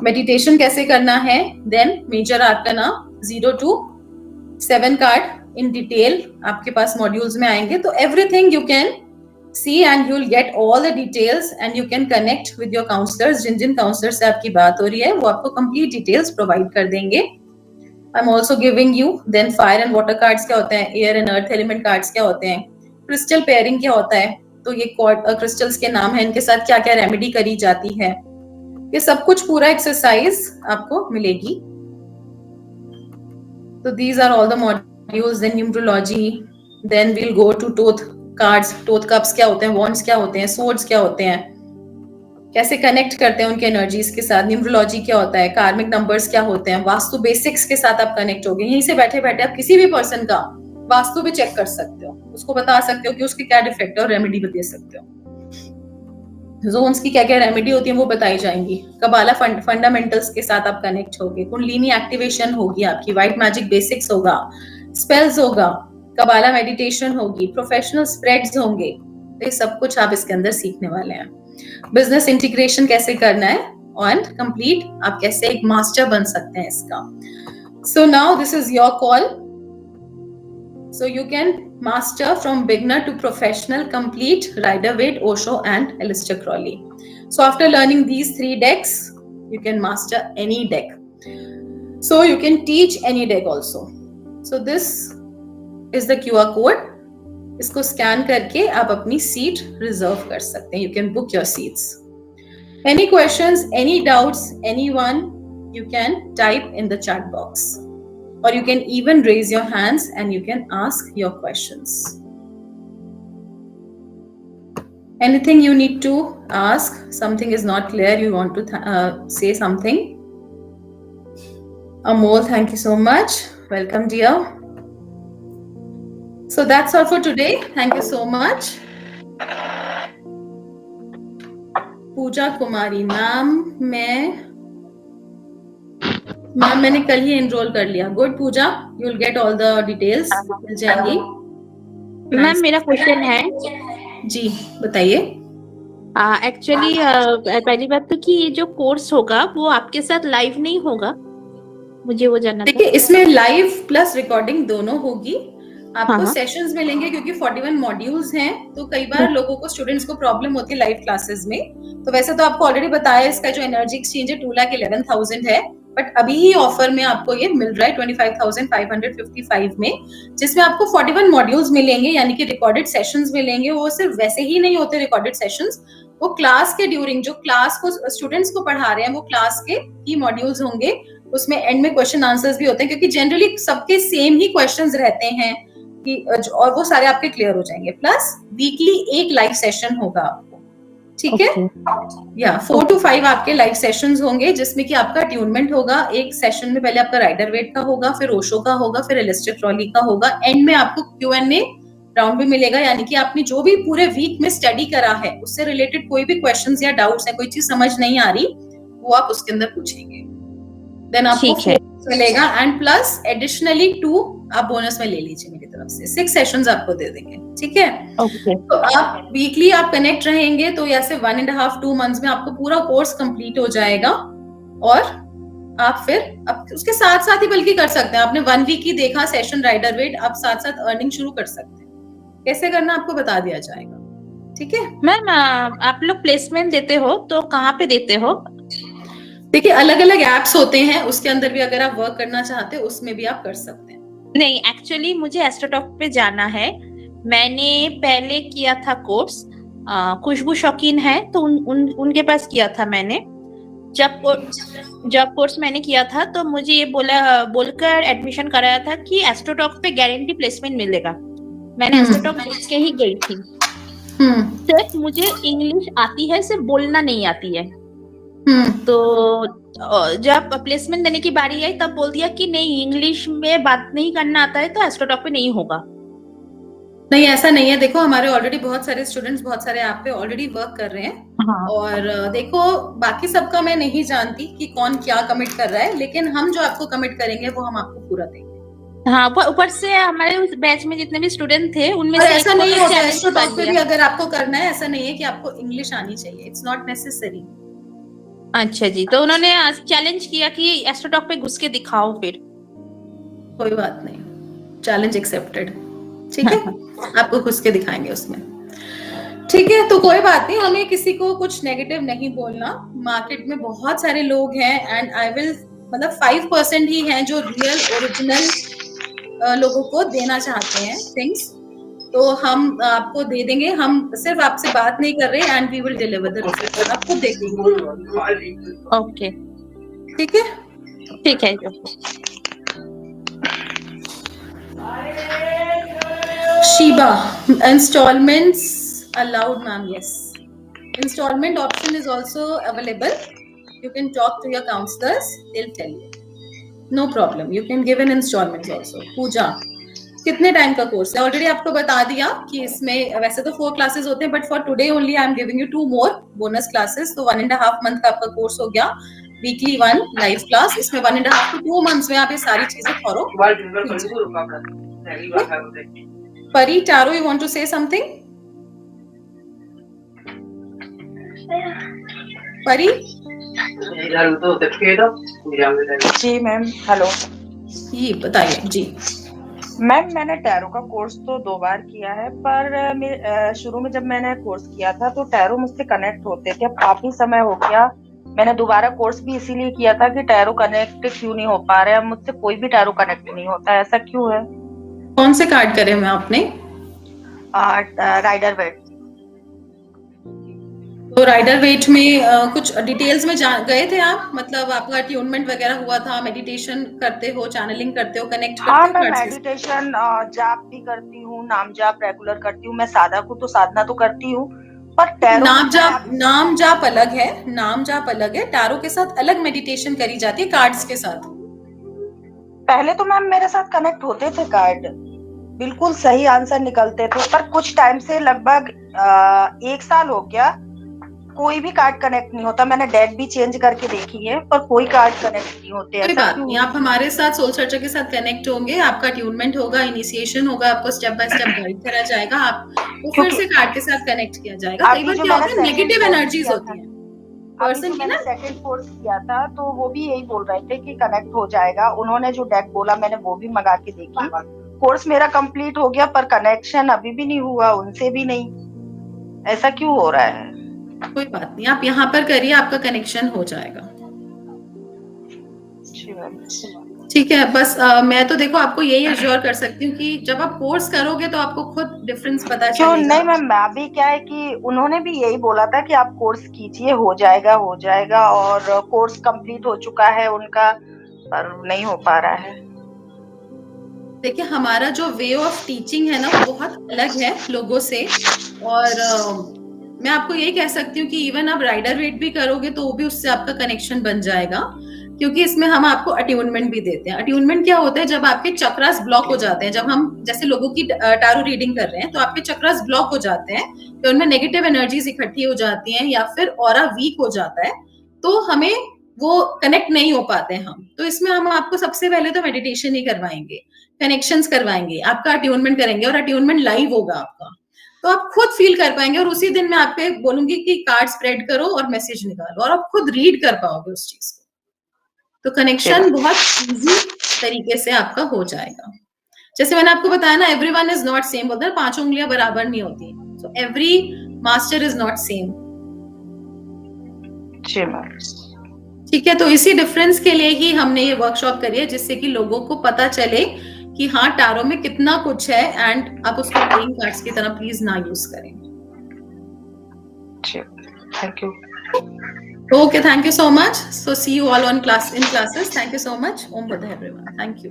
मेडिटेशन कैसे करना है. Then major arcana 0 to 7 card in detail आपके पास मॉड्यूल्स में आएंगे. तो everything you can see and you'll get all the details and you can connect with your counselors. जिन counselors से आपकी बात हो रही है वो आपको complete details provide कर देंगे. I'm also giving you then fire and water cards क्या होते हैं, air and earth element cards क्या होते हैं, crystal pairing क्या होता है, तो ये crystals के नाम है, इनके साथ क्या क्या रेमेडी करी जाती है, ये सब कुछ पूरा एक्सरसाइज आपको मिलेगी. तो these are all the modules. Then numerology, then we'll go to tooth cards, Thoth cups क्या होते हैं, वॉन्ड्स क्या होते हैं, सोर्ड्स क्या होते हैं, कैसे कनेक्ट करते हैं उनके एनर्जीज के साथ, न्यूमरोलॉजी क्या होता है, कार्मिक नंबर्स क्या होते हैं, वास्तु बेसिक्स के साथ आप कनेक्ट होगे. यहीं से बैठे बैठे आप किसी भी पर्सन का वास्तु भी चेक कर सकते हो, उसको बता सकते हो कि उसके क्या डिफेक्ट है और रेमेडी भी दे सकते हो. जोन्स की क्या क्या रेमेडी होती है वो बताई जाएंगी. कबाला फंडामेंटल्स के साथ आप कनेक्ट होगे, कुंडलिनी एक्टिवेशन होगी आपकी, व्हाइट मैजिक बेसिक्स होगा, स्पेल्स होगा, कबाला मेडिटेशन होगी, प्रोफेशनल स्प्रेड्स होंगे. तो ये सब कुछ आप इसके अंदर सीखने वाले हैं. बिजनेस इंटीग्रेशन कैसे करना है और कंप्लीट आप कैसे एक मास्टर बन सकते हैं इसका. So now this is your call. So you can master from beginner to professional, complete Rider-Waite, Osho and Aleister Crowley. So after learning these 3 decks, you can master any deck. So you can teach any deck also. So this is the QR code. इसको scan करके आप अपनी seat reserve कर सकते हैं. You can book your seats. Any questions, any doubts, anyone, you can type in the chat box. Or you can even raise your hands and you can ask your questions. Anything you need to ask, something is not clear, you want to say something. Amol, thank you so much. Welcome, dear. So that's all for today. Thank you so much. Pooja Kumari ma'am, मैंने कल ही enrol कर लिया. Good Pooja, you will get all the details, मिल जाएंगी. Ma'am मेरा question है. जी बताइए. एक्चुअली पहली बात तो कि ये जो कोर्स होगा वो आपके साथ लाइव नहीं होगा, मुझे वो जानना. देखिए इसमें लाइव प्लस रिकॉर्डिंग दोनों होगी. आपको सेशंस मिलेंगे क्योंकि 41 मॉड्यूल्स हैं, तो कई बार लोगों को, स्टूडेंट्स को प्रॉब्लम होती है लाइव क्लासेस में. तो वैसे तो आपको ऑलरेडी बताया इसका जो एनर्जी एक्सचेंज है 2,11,000 है, बट अभी ही ऑफर में आपको ये मिल रहा है 25,555 में, जिसमें आपको 41 मॉड्यूल्स मिलेंगे, यानी कि रिकॉर्डेड सेशंस मिलेंगे. वो सिर्फ वैसे ही नहीं होते रिकॉर्डेड सेशंस, वो क्लास के ड्यूरिंग जो क्लास को स्टूडेंट्स को पढ़ा रहे हैं वो क्लास के ही मॉड्यूल्स होंगे. उसमें एंड में क्वेश्चन आंसर्स भी होते हैं क्योंकि जनरली सबके सेम ही क्वेश्चंस रहते हैं कि, और वो सारे आपके क्लियर हो जाएंगे. प्लस वीकली एक लाइव सेशन होगा आपको, ठीक है. या 4 to 5 आपके लाइव सेशंस होंगे जिसमें कि आपका ट्यूनमेंट होगा. एक सेशन में पहले आपका राइडर-वेट का होगा, फिर ओशो का होगा, फिर एलिस्टर क्रॉली का होगा. एंड में आपको Q&A राउंड भी मिलेगा, यानी कि आपने जो भी पूरे वीक में स्टडी करा है उससे रिलेटेड कोई भी क्वेश्चंस या डाउट्स है, कोई चीज समझ नहीं आ रही, वो आप उसके अंदर पूछेंगे. देन आपको मिलेगा. एंड प्लस एडिशनली 2 आप बोनस में ले लीजिए मेरी तरफ से. 6 सेशंस आपको दे देंगे, ठीक है. तो आप वीकली आप कनेक्ट रहेंगे तो ऐसे 1.5-2 मंथ्स में आपको पूरा कोर्स कंप्लीट हो जाएगा. और आप फिर अब उसके साथ साथ ही बल्कि कर सकते हैं, आपने 1 वीक ही देखा सेशन राइडर-वेट, आप साथ साथ अर्निंग शुरू कर सकते हैं. कैसे करना आपको बता दिया जाएगा, ठीक है. मैम आप लोग प्लेसमेंट देते हो तो कहाँ पे देते हो? देखिए अलग अलग एप्स होते हैं, उसके अंदर भी अगर आप वर्क करना चाहते हैं उसमें भी आप कर सकते हैं. नहीं, एक्चुअली मुझे एस्ट्रोटॉक पे जाना है. मैंने पहले किया था कोर्स, खुशबू शौकीन है तो उनके पास किया था मैंने. जब कोर्स मैंने किया था तो मुझे ये बोलकर एडमिशन कराया था कि एस्ट्रोटॉक पे गारंटी प्लेसमेंट मिलेगा. मैंने एस्ट्रोटॉक के ही गई थी. सिर्फ मुझे इंग्लिश आती है, सिर्फ बोलना नहीं आती है। तो जब प्लेसमेंट देने की बारी आई तब बोल दिया कि नहीं, इंग्लिश में बात नहीं करना आता है तो एस्ट्रोटॉक पे नहीं होगा। नहीं, ऐसा नहीं है। देखो, हमारे ऑलरेडी बहुत सारे स्टूडेंट्स बहुत सारे ऐप पे ऑलरेडी वर्क कर रहे हैं। हाँ। और देखो, बाकी सबका मैं नहीं जानती कि कौन क्या कमिट कर रहा है, लेकिन हम जो आपको कमिट करेंगे वो हम आपको पूरा देंगे। हाँ, ऊपर से हमारे उस बैच में जितने भी स्टूडेंट थे उनमें और से ऐसा एक नहीं को होता challenge एस्ट्रोटॉक कर पे दिया। भी अगर आपको करना है, ऐसा नहीं है कि आपको इंग्लिश आनी चाहिए। It's not necessary. अच्छा जी, तो उन्होंने चैलेंज किया कि एस्ट्रोटॉक पे घुस के दिखाओ फिर। कोई बात नहीं, चैलेंज एक्सेप्टेड। ठीक है, आपको घुस के दिखाएंगे उसमें। ठीक है, तो कोई बात नहीं, हमें किसी को कुछ नेगेटिव नहीं बोलना। मार्केट में बहुत सारे लोग हैं एंड आई विल, मतलब 5% ही हैं जो रियल ओरिजिनल लोगों को देना चाहते हैं थिंग्स। तो हम आपको दे देंगे। हम सिर्फ आपसे बात नहीं कर रहे and we will deliver the result. आप खुद देखेंगे। ओके, ठीक है, ठीक है। Shiba, installments allowed, ma'am? Yes, installment option is also available. You can talk to your counselors, they'll tell you. No problem, you can give an installments also. पूजा, कितने time का course है? ऑलरेडी आपको बता दिया कि इसमें वैसे तो 4 क्लासेस होते हैं, but for today only I am giving you 2 more bonus classes. तो 1.5 मंथ का आपका कोर्स हो गया, वीकली 1 लाइव क्लास। इसमें 1.5 to 2 मंथ्स में आप ये सारी चीजें follow. Pari, tarot, you want to say something? Pari? जी मैम, हेलो। ये बताइए जी। मैम, मैंने टैरो का कोर्स तो 2 बार किया है, पर शुरू में जब मैंने कोर्स किया था तो टैरो मुझसे कनेक्ट होते थे। अब काफी समय हो गया, मैंने दोबारा कोर्स भी इसीलिए किया था कि टैरो कनेक्ट क्यों नहीं हो पा रहे हैं। मुझसे कोई भी टैरो कनेक्ट नहीं होता है, ऐसा क्यों है? कौन से कार्ड करे हुए आपने? Rider Waite. तो राइडर वेट में कुछ डिटेल्स में गए थे आप? मतलब आपका ट्यूनमेंट वगैरह हुआ था? मेडिटेशन करते हो, चैनलिंग करते हो, कनेक्ट करते हो? हाँ, मैं मेडिटेशन जाप भी करती हूँ, नाम जाप रेगुलर करती हूँ। मैं साधक हूँ तो साधना तो करती हूँ, पर टैरो नाम जाप अलग है। नाम जाप अलग है, टैरो के साथ अलग मेडिटेशन करी जाती है कार्ड्स के साथ। पहले तो मैम मेरे साथ कनेक्ट होते थे कार्ड, बिल्कुल सही आंसर निकलते थे, पर कुछ टाइम से लगभग 1 साल हो गया कोई भी कार्ड कनेक्ट नहीं होता। मैंने डेक भी चेंज करके देखी है, पर कोई कार्ड कनेक्ट नहीं होते। कोई बात नहीं, आप हमारे साथ सोल सर्चर के साथ कनेक्ट होंगे, आपका ट्यूनमेंट होगा, इनिशिएशन होगा, आपको स्टेप बाय स्टेप गाइड करा जाएगा, आपको फिर से कार्ड के साथ कनेक्ट किया जाएगा। कई बार क्या होता है, नेगेटिव एनर्जीज होती हैं पर्सन की ना। सेकंड कोर्स किया था तो वो भी यही बोल रहे थे कि कनेक्ट हो जाएगा। उन्होंने जो डेक बोला मैंने वो भी मंगा के देखी। कोर्स मेरा कंप्लीट हो गया, पर कनेक्शन अभी भी नहीं हुआ, उनसे भी नहीं। ऐसा क्यों हो रहा है? कोई बात नहीं, आप यहाँ पर करिए, आपका कनेक्शन हो जाएगा। ठीक है, बस मैं तो देखो आपको यही एश्योर कर सकती हूँ कि जब आप कोर्स करोगे तो आपको खुद डिफरेंस पता चलेगा। नहीं मैम, अभी क्या है कि उन्होंने भी यही बोला था कि आप कोर्स कीजिए, हो जाएगा, और कोर्स कंप्लीट हो चुका है उनका, पर नहीं हो पा रहा है। देखिए, हमारा जो वे ऑफ टीचिंग है ना वो बहुत अलग है लोगों से। और मैं आपको यही कह सकती हूँ कि इवन आप राइडर वेट भी करोगे तो वो भी उससे आपका कनेक्शन बन जाएगा, क्योंकि इसमें हम आपको अट्यूनमेंट भी देते हैं। अट्यूनमेंट क्या होता है? जब आपके चक्रास ब्लॉक हो जाते हैं, जब हम जैसे लोगों की टारो रीडिंग कर रहे हैं तो आपके चक्रास ब्लॉक हो जाते हैं, तो उनमें नेगेटिव एनर्जीज इकट्ठी हो जाती हैं या फिर ऑरा वीक हो जाता है, तो हमें वो कनेक्ट नहीं हो पाते हैं हम। तो इसमें हम आपको सबसे पहले तो मेडिटेशन ही करवाएंगे, कनेक्शंस करवाएंगे, आपका अट्यूनमेंट करेंगे, और अट्यूनमेंट लाइव होगा आपका, तो आप खुद फील कर पाएंगे। और उसी दिन मैं आपको बोलूंगी कि कार्ड स्प्रेड करो और मैसेज निकालो, और आप खुद रीड कर पाओगे उस चीज को। तो कनेक्शन बहुत इजी तरीके से आपका हो जाएगा। जैसे मैंने आपको बताया ना, एवरीवन इज नॉट सेम। बोलते हैं 5 उंगलियां बराबर नहीं होती, so every master is not same. ठीक है, तो इसी डिफरेंस के लिए ही हमने ये वर्कशॉप करी है, जिससे कि लोगों को पता चले कि हाँ, टारो में कितना कुछ है, एंड आप उसको प्लेइंग कार्ड्स की तरह प्लीज ना यूज करें। Thank you. Okay, thank you so much. So see you all in classes. Thank you so much. Om Buddha everyone. Thank you.